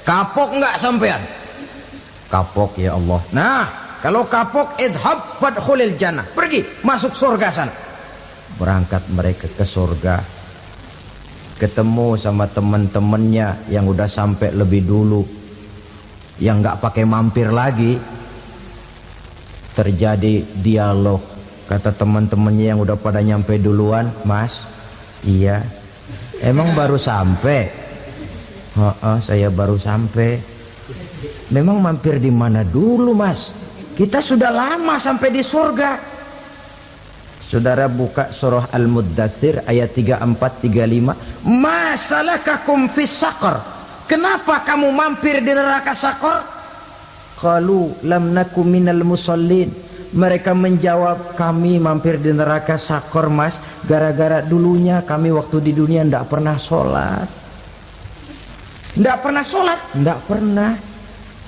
Kapok nggak sampean? Kapok ya Allah. Nah, kalau kapok, idhab fadkhulil jannah, pergi masuk surga sana. Berangkat mereka ke surga. ketemu sama teman-temannya yang udah sampai lebih dulu, yang nggak pakai mampir lagi. Terjadi dialog. Kata teman-temannya yang udah pada nyampe duluan, "Mas, iya, emang baru sampai?" Saya baru sampai." "Memang mampir di mana dulu, Mas? Kita sudah lama sampai di surga." Saudara buka surah Al-Muddatsir ayat 34-35. "Ma salakakum fis saqar?" Kenapa kamu mampir di neraka Saqar? Qalu lam naku minal musallin. Mereka menjawab, kami mampir di neraka Saqar, Mas, gara-gara dulunya kami waktu di dunia tidak pernah sholat. Tidak pernah sholat? Tidak pernah.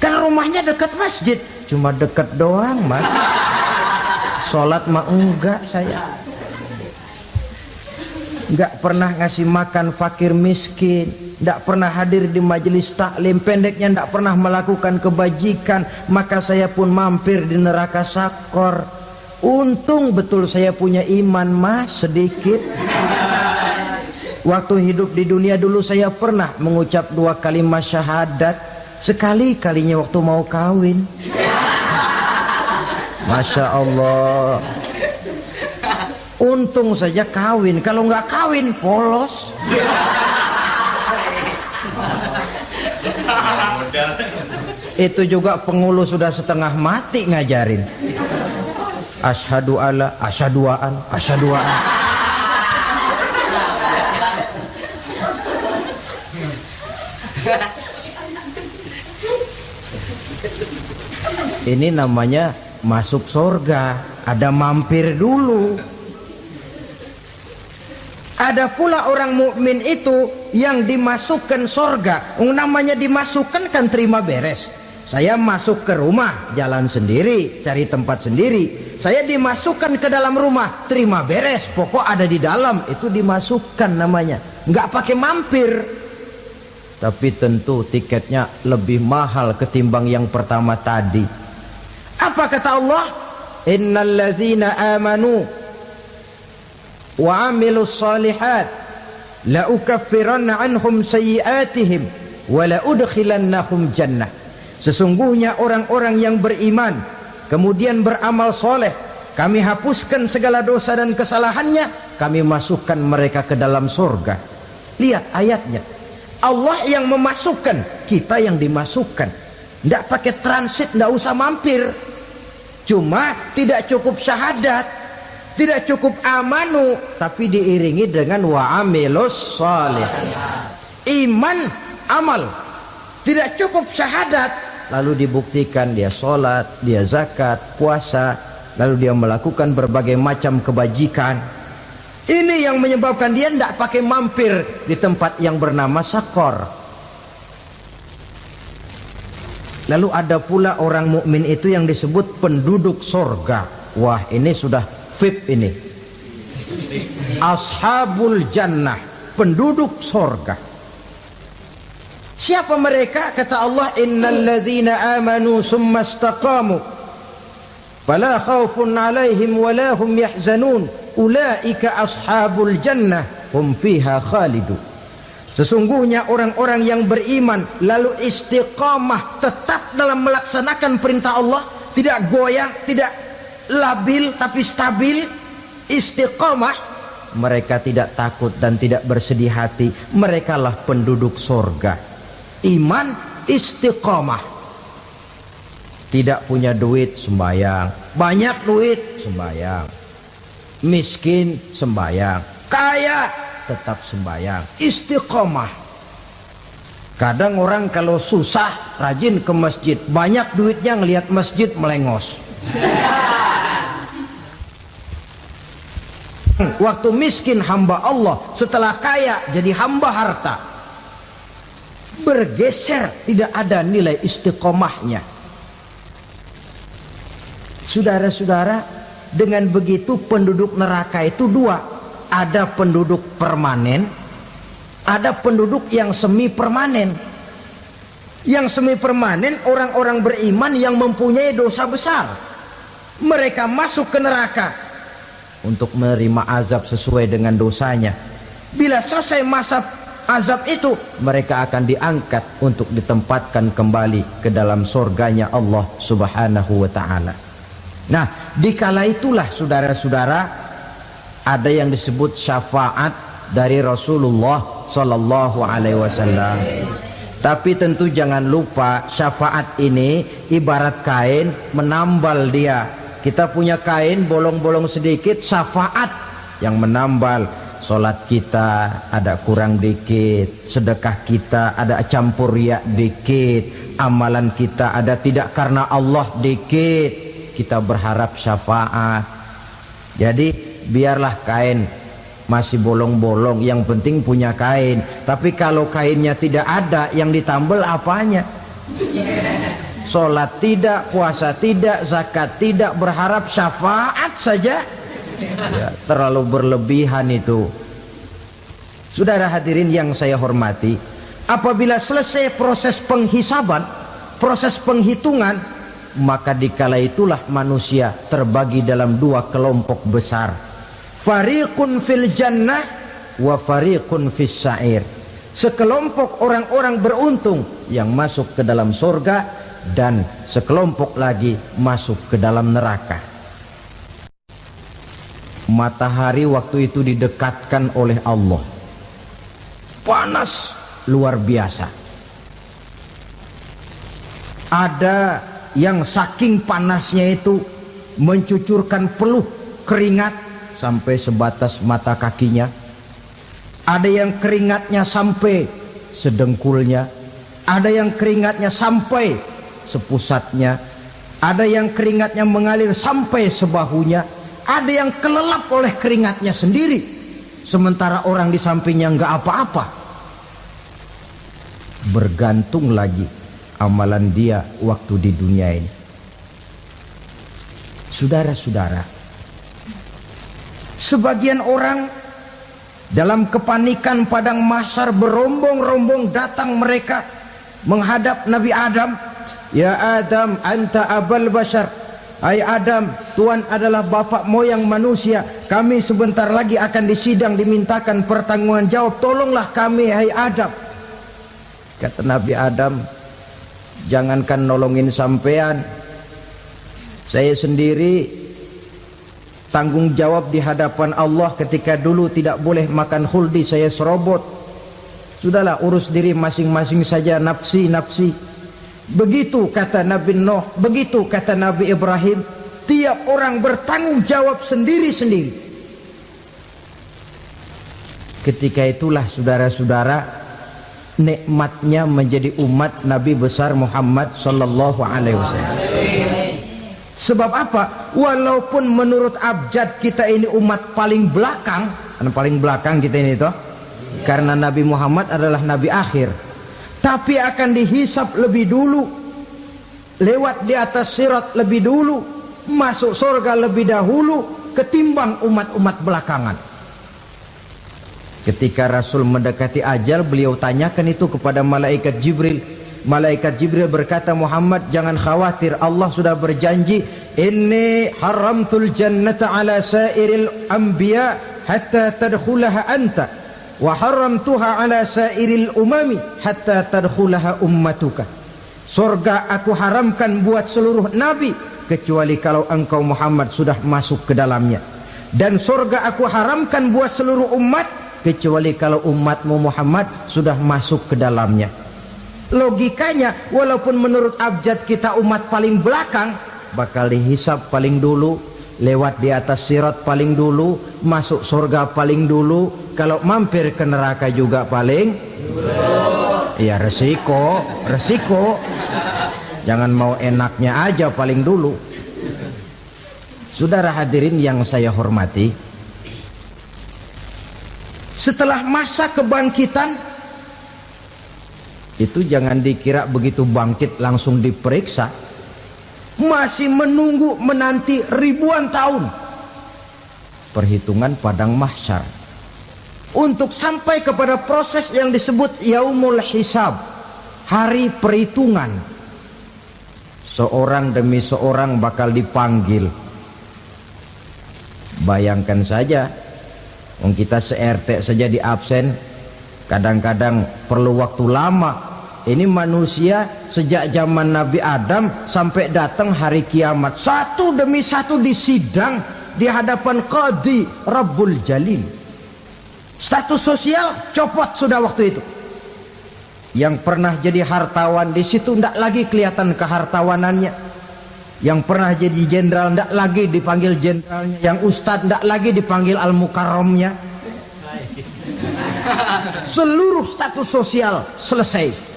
Kan rumahnya dekat masjid. Cuma dekat doang, Mas. Sholat mah enggak saya. Enggak pernah ngasih makan fakir miskin, enggak pernah hadir di majelis taklim, pendeknya enggak pernah melakukan kebajikan. Maka saya pun mampir di neraka Saqar. Untung betul saya punya iman, Mas, sedikit. Waktu hidup di dunia dulu saya pernah mengucap 2 kalimat syahadat. Sekali-kalinya waktu mau kawin. Masya Allah. Untung saja kawin. Kalau nggak kawin polos. Itu juga pengulu sudah setengah mati ngajarin. Asyhadu alla, asyaduaan, asyaduaan. Ini namanya masuk surga, ada mampir dulu. Ada pula orang mukmin itu yang dimasukkan surga. Namanya dimasukkan kan terima beres. Saya masuk ke rumah, jalan sendiri, cari tempat sendiri. Saya dimasukkan ke dalam rumah, terima beres, pokok ada di dalam, itu dimasukkan namanya. Nggak pakai mampir. Tapi tentu tiketnya lebih mahal ketimbang yang pertama tadi. Apa kata Allah? Innal ladzina amanu wa amilus salihat la ukaffiranna anhum sayyi'atihim wa la udkhilannahum jannah. Sesungguhnya orang-orang yang beriman kemudian beramal soleh, kami hapuskan segala dosa dan kesalahannya, kami masukkan mereka ke dalam surga. Lihat ayatnya. Allah yang memasukkan, kita yang dimasukkan. Tidak pakai transit, tidak usah mampir. Cuma tidak cukup syahadat, tidak cukup amanu, tapi diiringi dengan wa'amilus salih. Iman, amal. Tidak cukup syahadat, lalu dibuktikan dia sholat, dia zakat, puasa, lalu dia melakukan berbagai macam kebajikan. Ini yang menyebabkan dia tidak pakai mampir di tempat yang bernama Saqar. Lalu ada pula orang mukmin itu yang disebut penduduk surga. Wah, ini sudah VIP ini. Ashabul jannah, penduduk surga. Siapa mereka? Kata Allah, innal ladzina amanu summa istaqamu fala khaufun 'alaihim wala hum yahzanun ulaika ashabul jannah hum fiha khalidun. Sesungguhnya orang-orang yang beriman lalu istiqamah, tetap dalam melaksanakan perintah Allah, tidak goyang, tidak labil tapi stabil, istiqamah, mereka tidak takut dan tidak bersedih hati. Merekalah penduduk surga. Iman, istiqamah. Tidak punya duit, sembahyang. Banyak duit, sembahyang. Miskin, sembahyang. Kaya, tetap sembahyang. Istiqamah. Kadang orang kalau susah rajin ke masjid, banyak duitnya ngelihat masjid melengos. Waktu miskin hamba Allah, setelah kaya jadi hamba harta. Bergeser, tidak ada nilai istiqomahnya. Saudara-saudara, dengan begitu penduduk neraka itu dua. Ada penduduk permanen, ada penduduk yang semi permanen. Yang semi permanen orang-orang beriman yang mempunyai dosa besar. Mereka masuk ke neraka untuk menerima azab sesuai dengan dosanya. Bila selesai masa azab itu, mereka akan diangkat untuk ditempatkan kembali ke dalam surganya Allah Subhanahu wa ta'ala. Nah, dikala itulah saudara-saudara, ada yang disebut syafaat dari Rasulullah Sallallahu Alaihi Wasallam. Tapi tentu jangan lupa, syafaat ini ibarat kain menambal dia. Kita punya kain bolong-bolong sedikit, syafaat yang menambal. Solat kita ada kurang dikit, sedekah kita ada campur riak dikit, amalan kita ada tidak karena Allah dikit, kita berharap syafaat. Jadi biarlah kain masih bolong-bolong, yang penting punya kain. Tapi kalau kainnya tidak ada, yang ditambal apanya? Solat tidak, puasa tidak, zakat tidak, berharap syafaat saja. Ya, terlalu berlebihan itu. Saudara hadirin yang saya hormati, apabila selesai proses penghisaban, proses penghitungan, maka dikala itulah manusia terbagi dalam dua kelompok besar. Fariqun fil jannah wa fariqun fis sa'ir. Sekelompok orang-orang beruntung yang masuk ke dalam surga, dan sekelompok lagi masuk ke dalam neraka. Matahari waktu itu didekatkan oleh Allah, panas luar biasa. Ada yang saking panasnya itu mencucurkan peluh keringat sampai sebatas mata kakinya. Ada yang keringatnya sampai sedengkulnya, ada yang keringatnya sampai sepusatnya, ada yang keringatnya mengalir sampai sebahunya, ada yang kelelap oleh keringatnya sendiri, sementara orang di sampingnya enggak apa-apa. Bergantung lagi amalan dia waktu di dunia ini. Saudara-saudara, sebagian orang dalam kepanikan padang mahsyar berombong-rombong datang mereka menghadap Nabi Adam. Ya Adam, anta abal bashar. Hai Adam, Tuhan adalah bapak moyang manusia. Kami sebentar lagi akan disidang, dimintakan pertanggungan jawab. Tolonglah kami, hai Adam. Kata Nabi Adam, jangankan nolongin sampean, saya sendiri tanggung jawab di hadapan Allah ketika dulu tidak boleh makan khuldi, saya serobot. Sudahlah, urus diri masing-masing saja, nafsi-nafsi. Begitu kata Nabi Nuh, begitu kata Nabi Ibrahim. Tiap orang bertanggung jawab sendiri-sendiri. Ketika itulah saudara-saudara, nikmatnya menjadi umat Nabi besar Muhammad sallallahu alaihi wasallam. Sebab apa? Walaupun menurut abjad kita ini umat paling belakang, paling belakang kita ini toh, karena Nabi Muhammad adalah Nabi akhir, tapi akan dihisap lebih dulu, lewat di atas sirat lebih dulu, masuk surga lebih dahulu ketimbang umat-umat belakangan. Ketika Rasul mendekati ajal, beliau tanyakan itu kepada malaikat Jibril. Malaikat Jibril berkata, Muhammad jangan khawatir, Allah sudah berjanji, inni haramtul jannata ala sairil anbiya hatta tadkhulaha anta, wa haramtuha ala sairil umami hatta tadkhulaha ummatuka. Surga aku haramkan buat seluruh nabi kecuali kalau engkau Muhammad sudah masuk ke dalamnya, dan surga aku haramkan buat seluruh umat kecuali kalau umatmu Muhammad sudah masuk ke dalamnya. Logikanya, walaupun menurut abjad kita umat paling belakang, bakal dihisap paling dulu, lewat di atas sirat paling dulu, masuk surga paling dulu, kalau mampir ke neraka juga paling dulu. Ya resiko. Jangan mau enaknya aja paling dulu. Saudara hadirin yang saya hormati, setelah masa kebangkitan itu jangan dikira begitu bangkit langsung diperiksa. Masih menunggu menanti ribuan tahun perhitungan padang mahsyar untuk sampai kepada proses yang disebut yaumul hisab, hari perhitungan. Seorang demi seorang bakal dipanggil. Bayangkan saja, kita se-RT saja di absen, Kadang-kadang perlu waktu lama. Ini manusia sejak zaman Nabi Adam sampai datang hari kiamat, satu demi satu disidang di hadapan Qadhi Rabbul Jalil. Status sosial copot sudah waktu itu. Yang pernah jadi hartawan di situ tidak lagi kelihatan kehartawanannya. Yang pernah jadi jenderal tidak lagi dipanggil jenderalnya. Yang ustadz tidak lagi dipanggil al-mukarramnya. Seluruh status sosial selesai.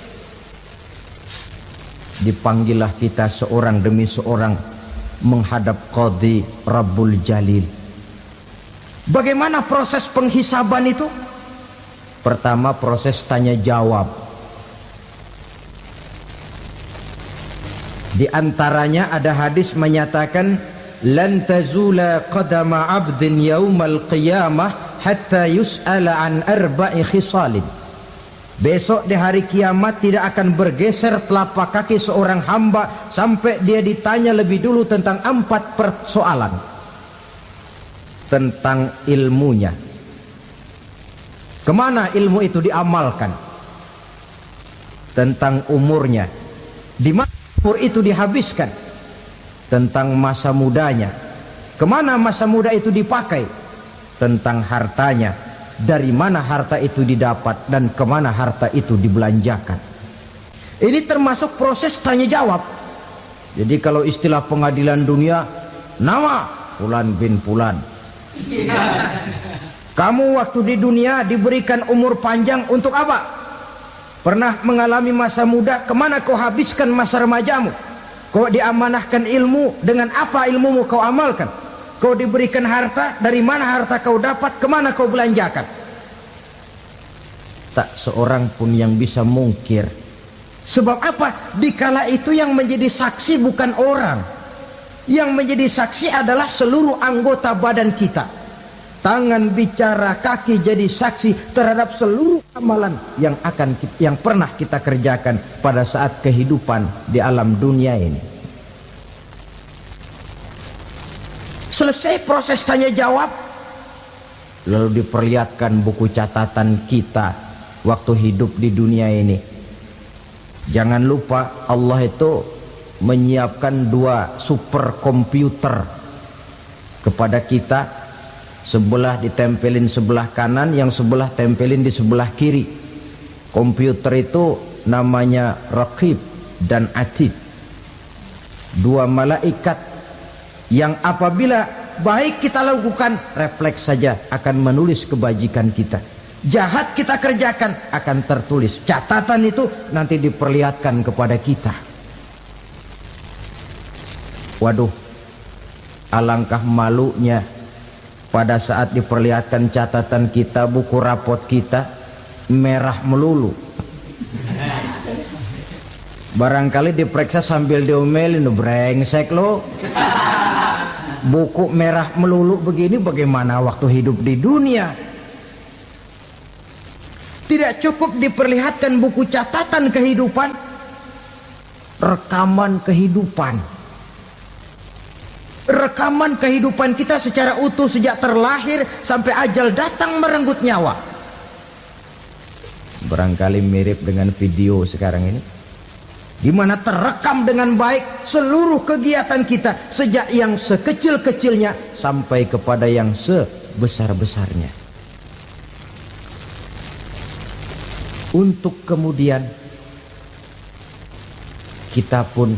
Dipanggillah kita seorang demi seorang menghadap Qadhi Rabbul Jalil. Bagaimana proses penghisaban itu? Pertama, proses tanya jawab. Di antaranya ada hadis menyatakan, lan tazula qadama 'abdin yaumal qiyamah hatta yus'ala an arba'i khisalin. Besok di hari kiamat tidak akan bergeser telapak kaki seorang hamba sampai dia ditanya lebih dulu tentang 4 persoalan. Tentang ilmunya. Kemana ilmu itu diamalkan? Tentang umurnya. Di mana umur itu dihabiskan? Tentang masa mudanya. Kemana masa muda itu dipakai? Tentang hartanya. Dari mana harta itu didapat dan kemana harta itu dibelanjakan. Ini termasuk proses tanya jawab. Jadi kalau istilah pengadilan dunia, nama Fulan bin Fulan. Kamu waktu di dunia diberikan umur panjang untuk apa? Pernah mengalami masa muda, kemana kau habiskan masa remajamu? Kau diamanahkan ilmu, dengan apa ilmumu kau amalkan? Kau diberikan harta, dari mana harta kau dapat, kemana kau belanjakan? Tak seorang pun yang bisa mungkir. Sebab apa? Dikala itu yang menjadi saksi bukan orang. Yang menjadi saksi adalah seluruh anggota badan kita. Tangan bicara, kaki jadi saksi terhadap seluruh amalan yang pernah kita kerjakan pada saat kehidupan di alam dunia ini. Selesai proses tanya jawab, lalu diperlihatkan buku catatan kita waktu hidup di dunia ini. Jangan lupa Allah itu menyiapkan 2 superkomputer kepada kita. Sebelah ditempelin sebelah kanan, yang sebelah tempelin di sebelah kiri. Komputer itu namanya Raqib dan Atid. 2 malaikat yang apabila baik kita lakukan, refleks saja akan menulis kebajikan kita. Jahat kita kerjakan, akan tertulis. Catatan itu nanti diperlihatkan kepada kita. Waduh, alangkah malunya pada saat diperlihatkan catatan kita, buku rapot kita merah melulu. Barangkali diperiksa sambil diomelin, brengsek lo. Buku merah melulu begini, bagaimana waktu hidup di dunia? Tidak cukup diperlihatkan buku catatan kehidupan, rekaman kehidupan. Rekaman kehidupan kita secara utuh sejak terlahir sampai ajal datang merenggut nyawa. Barangkali mirip dengan video sekarang ini, di mana terekam dengan baik seluruh kegiatan kita, sejak yang sekecil-kecilnya sampai kepada yang sebesar-besarnya. Untuk kemudian kita pun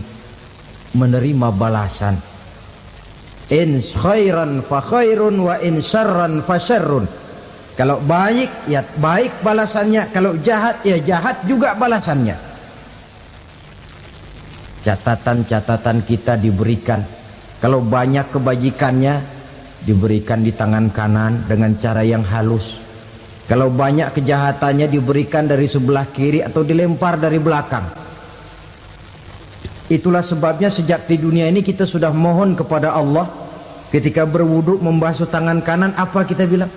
menerima balasan. In khairan fa khairun wa in syarran fa syarrun. Kalau baik ya baik balasannya, kalau jahat ya jahat juga balasannya. Catatan-catatan kita diberikan. Kalau banyak kebajikannya, diberikan di tangan kanan dengan cara yang halus. Kalau banyak kejahatannya, diberikan dari sebelah kiri atau dilempar dari belakang. Itulah sebabnya sejak di dunia ini kita sudah mohon kepada Allah. Ketika berwudu membasuh tangan kanan, apa kita bilang?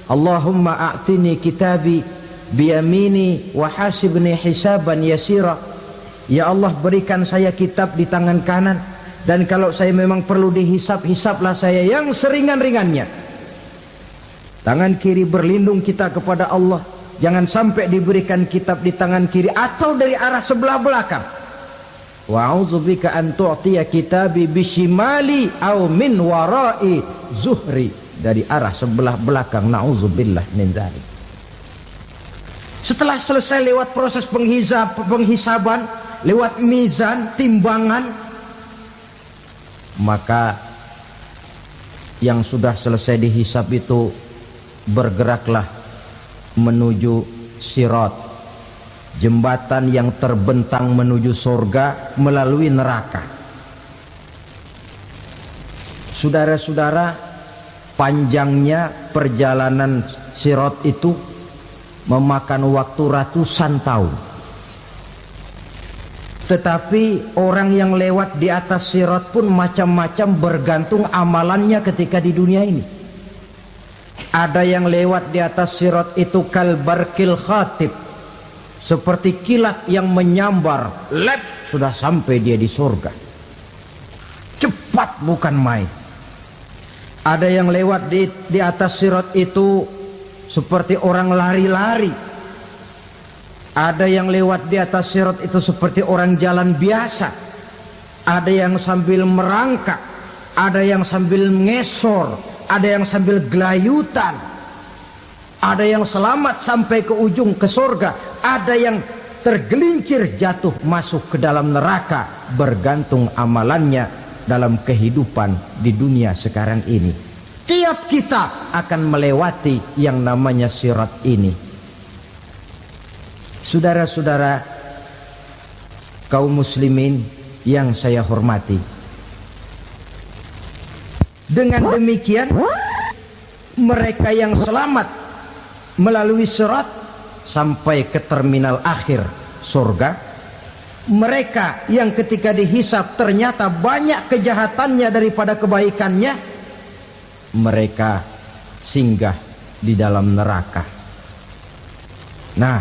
Allahumma a'tini kitabi biyamini wa hasibni hisaban yasira. Ya Allah, berikan saya kitab di tangan kanan, dan kalau saya memang perlu dihisap, hisaplah saya yang seringan-ringannya. Tangan kiri berlindung kita kepada Allah. jangan sampai diberikan kitab di tangan kiri atau dari arah sebelah belakang. Wa a'udzubika an tu'tiya kitabi bishimali aw min wara'i zuhri, dari arah sebelah belakang. Na'udzubillah min dzalik. Setelah selesai lewat proses penghisaban, lewat mizan, timbangan, maka yang sudah selesai dihisab itu bergeraklah menuju sirat, jembatan yang terbentang menuju surga melalui neraka. Saudara-saudara, panjangnya perjalanan sirat itu memakan waktu ratusan tahun. Tetapi orang yang lewat di atas sirat pun macam-macam, bergantung amalannya ketika di dunia ini. Ada yang lewat di atas sirat itu kalbarkil khatib, seperti kilat yang menyambar, lep, sudah sampai dia di surga. Cepat bukan main. Ada yang lewat di atas sirat itu seperti orang lari-lari. Ada yang lewat di atas sirat itu seperti orang jalan biasa. Ada yang sambil merangkak, ada yang sambil ngesor, ada yang sambil gelayutan, ada yang selamat sampai ke ujung ke surga, ada yang tergelincir jatuh masuk ke dalam neraka, bergantung amalannya dalam kehidupan di dunia sekarang ini. Tiap kita akan melewati yang namanya sirat ini. Saudara-saudara kaum muslimin yang saya hormati, dengan demikian mereka yang selamat melalui sirat sampai ke terminal akhir surga, mereka yang ketika dihisab ternyata banyak kejahatannya daripada kebaikannya, mereka singgah di dalam neraka. Nah,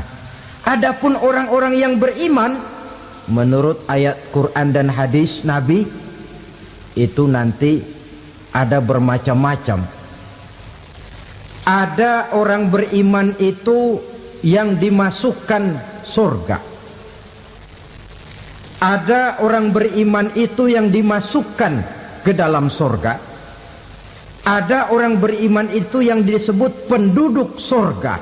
adapun orang-orang yang beriman menurut ayat Quran dan hadis Nabi itu nanti ada bermacam-macam. Ada orang beriman itu yang dimasukkan surga. Ada orang beriman itu yang dimasukkan ke dalam surga. Ada orang beriman itu yang disebut penduduk surga.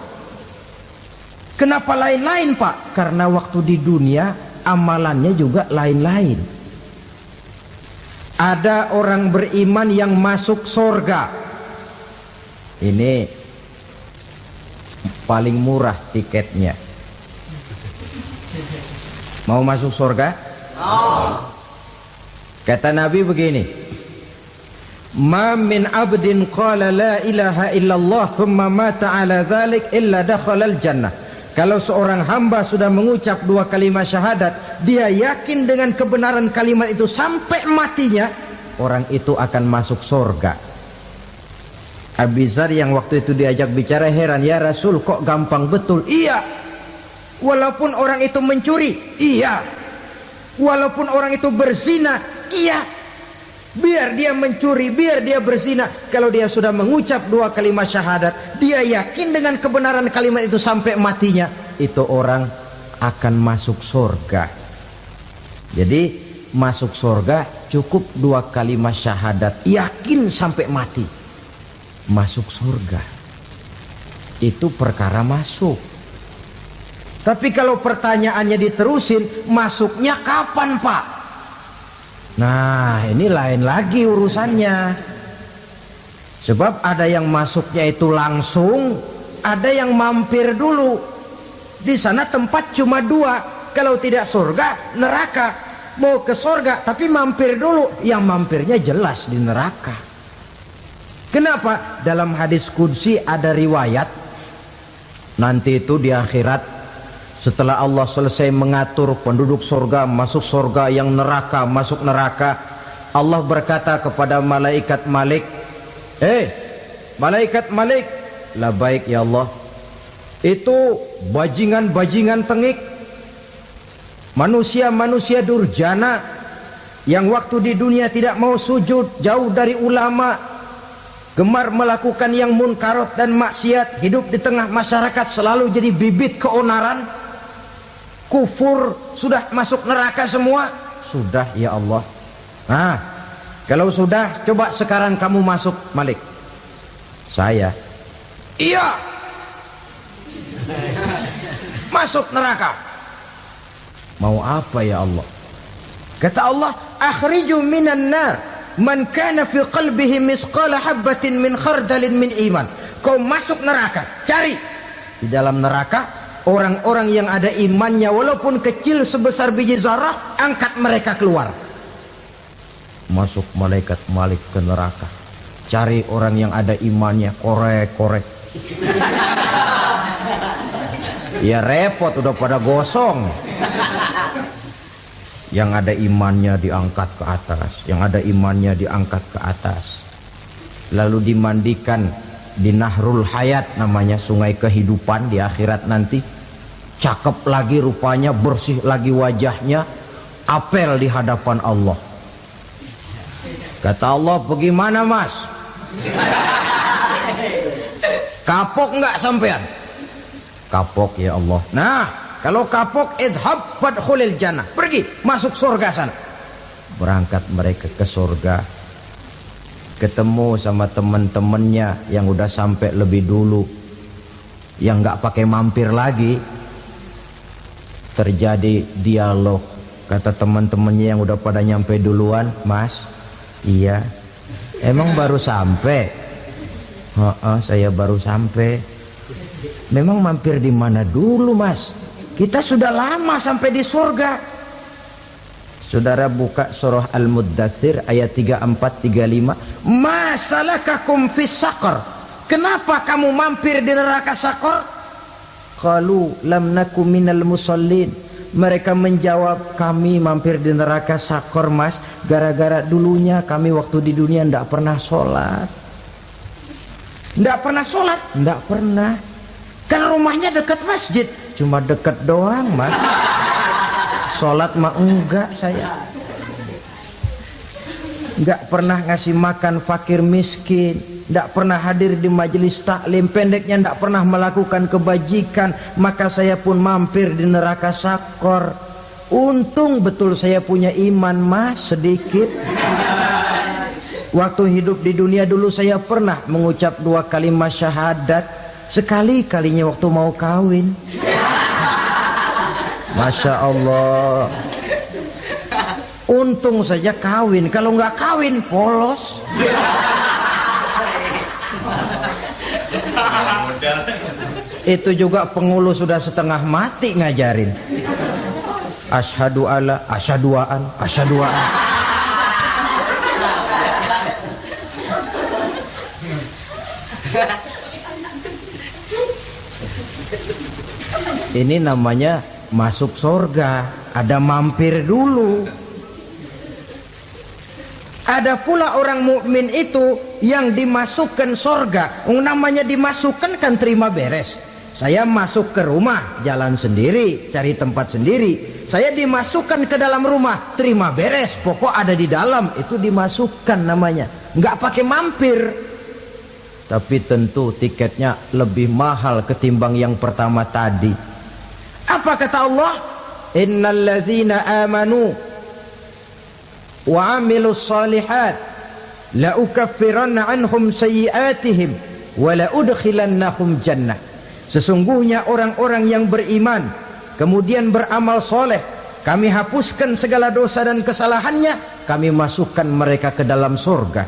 Kenapa lain-lain, Pak? Karena waktu di dunia amalannya juga lain-lain. Ada orang beriman yang masuk surga. Ini paling murah tiketnya. Mau masuk surga? Kata Nabi begini, ma min abdin qala la ilaha illallah thumma mata ala dhalik illa dakhalal jannah. Kalau seorang hamba sudah mengucap dua kalimat syahadat, dia yakin dengan kebenaran kalimat itu sampai matinya, orang itu akan masuk surga. Abi Dzar yang waktu itu diajak bicara heran, ya Rasul kok gampang betul? Iya. Walaupun orang itu mencuri, iya. Walaupun orang itu berzina, iya. Biar dia mencuri, biar dia berzina, kalau dia sudah mengucap dua kalimat syahadat, dia yakin dengan kebenaran kalimat itu sampai matinya, itu orang akan masuk surga. Jadi masuk surga cukup dua kalimat syahadat, yakin sampai mati, masuk surga. Itu perkara masuk. Tapi kalau pertanyaannya diterusin, masuknya kapan, Pak? Nah, ini lain lagi urusannya. Sebab ada yang masuknya itu langsung, ada yang mampir dulu. Di sana tempat cuma dua, kalau tidak surga, neraka. Mau ke surga tapi mampir dulu, yang mampirnya jelas di neraka. Kenapa? Dalam hadis qudsi ada riwayat, nanti itu di akhirat, setelah Allah selesai mengatur penduduk surga masuk surga, yang neraka masuk neraka, Allah berkata kepada malaikat Malik, malaikat Malik, labaik ya Allah. Itu bajingan-bajingan tengik, manusia-manusia durjana yang waktu di dunia tidak mau sujud, jauh dari ulama, gemar melakukan yang munkarat dan maksiat, hidup di tengah masyarakat selalu jadi bibit keonaran, kufur, sudah masuk neraka semua. Sudah ya Allah. Nah, kalau sudah, coba sekarang kamu masuk, Malik. Saya, iya, masuk neraka. Mau apa ya Allah? Kata Allah, akhriju minan nar man kana fi qalbihi misqala habbatin min khardalin min iman. Kau masuk neraka, cari di dalam neraka orang-orang yang ada imannya walaupun kecil sebesar biji zarah, angkat mereka keluar. Masuk malaikat Malik ke neraka, cari orang yang ada imannya, korek-korek. Ya repot, udah pada gosong. Yang ada imannya diangkat ke atas, yang ada imannya diangkat ke atas, lalu dimandikan di Nahrul Hayat, namanya sungai kehidupan di akhirat nanti. Cakep lagi rupanya, bersih lagi wajahnya, apel di hadapan Allah. Kata Allah, bagaimana mas? Kapok nggak sampean? Kapok ya Allah. Nah, kalau kapok, idhab fadkhulil jannah, pergi masuk surga sana. Berangkat mereka ke surga, ketemu sama teman-temannya yang udah sampai lebih dulu, yang nggak pakai mampir lagi. Terjadi dialog. Kata teman-temannya yang udah pada nyampe duluan, mas, iya, emang baru sampai? Saya baru sampai. Memang mampir di mana dulu mas? Kita sudah lama sampai di surga. Saudara buka surah Al-Muddathir ayat 34-35. Ma salakakum fis saqar? Kenapa kamu mampir di neraka Saqar? Qalu lam naku minal musallin. Mereka menjawab, kami mampir di neraka Saqar mas, gara-gara dulunya kami waktu di dunia tidak pernah sholat. Tidak pernah sholat? Tidak pernah. Kan rumahnya dekat masjid. Cuma dekat doang mas, sholat mah enggak saya. Enggak pernah ngasih makan fakir miskin, enggak pernah hadir di majelis taklim, pendeknya enggak pernah melakukan kebajikan. Maka saya pun mampir di neraka Saqar. Untung betul saya punya iman mas, sedikit. Waktu hidup di dunia dulu saya pernah mengucap 2 kalimat syahadat. Sekali-kalinya waktu mau kawin. Masya Allah. Untung saja kawin. Kalau nggak kawin polos. Itu juga pengulu sudah setengah mati ngajarin. Asyhadu alla, asyaduaan, asyaduaan. Ini namanya masuk surga, ada mampir dulu. Ada pula orang mukmin itu yang dimasukkan surga. Namanya dimasukkan kan terima beres. Saya masuk ke rumah, jalan sendiri, cari tempat sendiri. Saya dimasukkan ke dalam rumah, terima beres, pokok ada di dalam, itu dimasukkan namanya. Nggak pakai mampir. Tapi tentu tiketnya lebih mahal ketimbang yang pertama tadi. Apa kata Allah? Innal ladzina amanu wa amilus salihat la ukaffiranna anhum sayyi'atihim wa la udkhilannahum jannah. Sesungguhnya orang-orang yang beriman kemudian beramal soleh, kami hapuskan segala dosa dan kesalahannya, kami masukkan mereka ke dalam surga.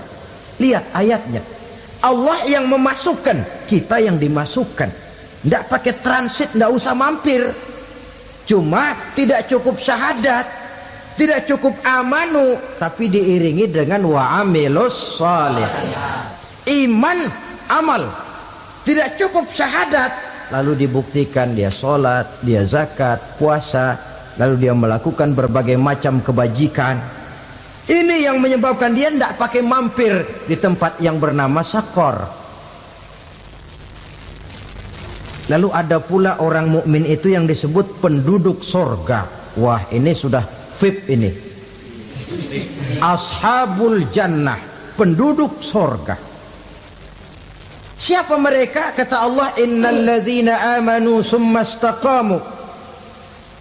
Lihat ayatnya. Allah yang memasukkan, kita yang dimasukkan. Tidak pakai transit, tidak usah mampir. Cuma tidak cukup syahadat, tidak cukup amanu, tapi diiringi dengan wa'amilus salih. Iman, amal. Tidak cukup syahadat, lalu dibuktikan dia sholat, dia zakat, puasa, lalu dia melakukan berbagai macam kebajikan. Ini yang menyebabkan dia tidak pakai mampir di tempat yang bernama Saqar. Lalu ada pula orang mukmin itu yang disebut penduduk surga. Wah, ini sudah VIP ini. Ashabul jannah, penduduk surga. Siapa mereka? Kata Allah, innalladzina amanu summa istaqamu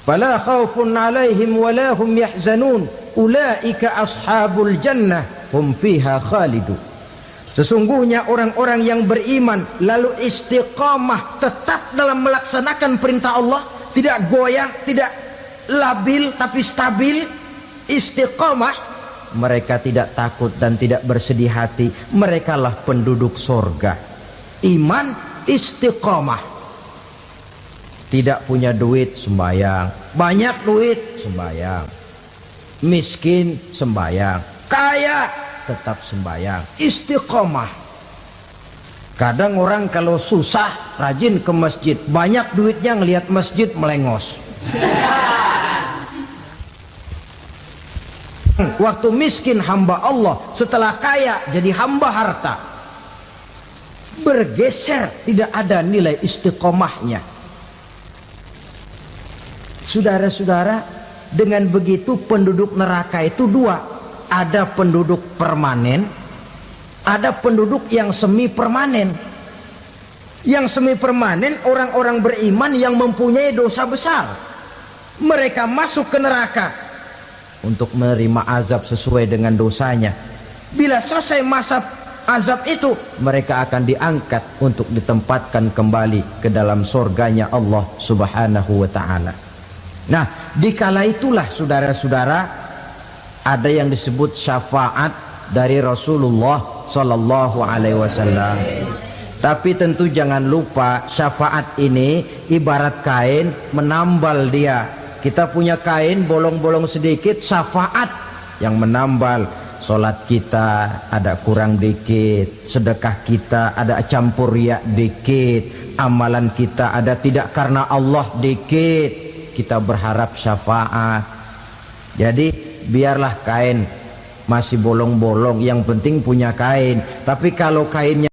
fala khaufun alaihim wala hum yahzanun ulaika ashabul jannah hum fiha khalidun. Sesungguhnya orang-orang yang beriman lalu istiqamah, tetap dalam melaksanakan perintah Allah, tidak goyang, tidak labil tapi stabil, istiqamah, mereka tidak takut dan tidak bersedih hati. Merekalah penduduk sorga. Iman, istiqamah. Tidak punya duit, sembahyang. Banyak duit, sembahyang. Miskin, sembahyang. Kaya, tetap sembahyang. Istiqamah. Kadang orang kalau susah rajin ke masjid, banyak duitnya ngelihat masjid melengos. Waktu miskin hamba Allah, setelah kaya jadi hamba harta. Bergeser, tidak ada nilai istiqomahnya. Saudara-saudara, dengan begitu penduduk neraka itu dua. Ada penduduk permanen, ada penduduk yang semi permanen. Yang semi permanen orang-orang beriman yang mempunyai dosa besar. Mereka masuk ke neraka untuk menerima azab sesuai dengan dosanya. Bila selesai masa azab itu, mereka akan diangkat untuk ditempatkan kembali ke dalam surganya Allah Subhanahu wa ta'ala. Nah, dikala itulah saudara-saudara, ada yang disebut syafaat dari Rasulullah Sallallahu Alaihi Wasallam. Tapi tentu jangan lupa, syafaat ini ibarat kain menambal dia. Kita punya kain bolong-bolong sedikit, syafaat yang menambal. Solat kita ada kurang dikit, sedekah kita ada campur riak dikit, amalan kita ada tidak karena Allah dikit, kita berharap syafaat. Jadi biarlah kain masih bolong-bolong, yang penting punya kain. Tapi kalau kainnya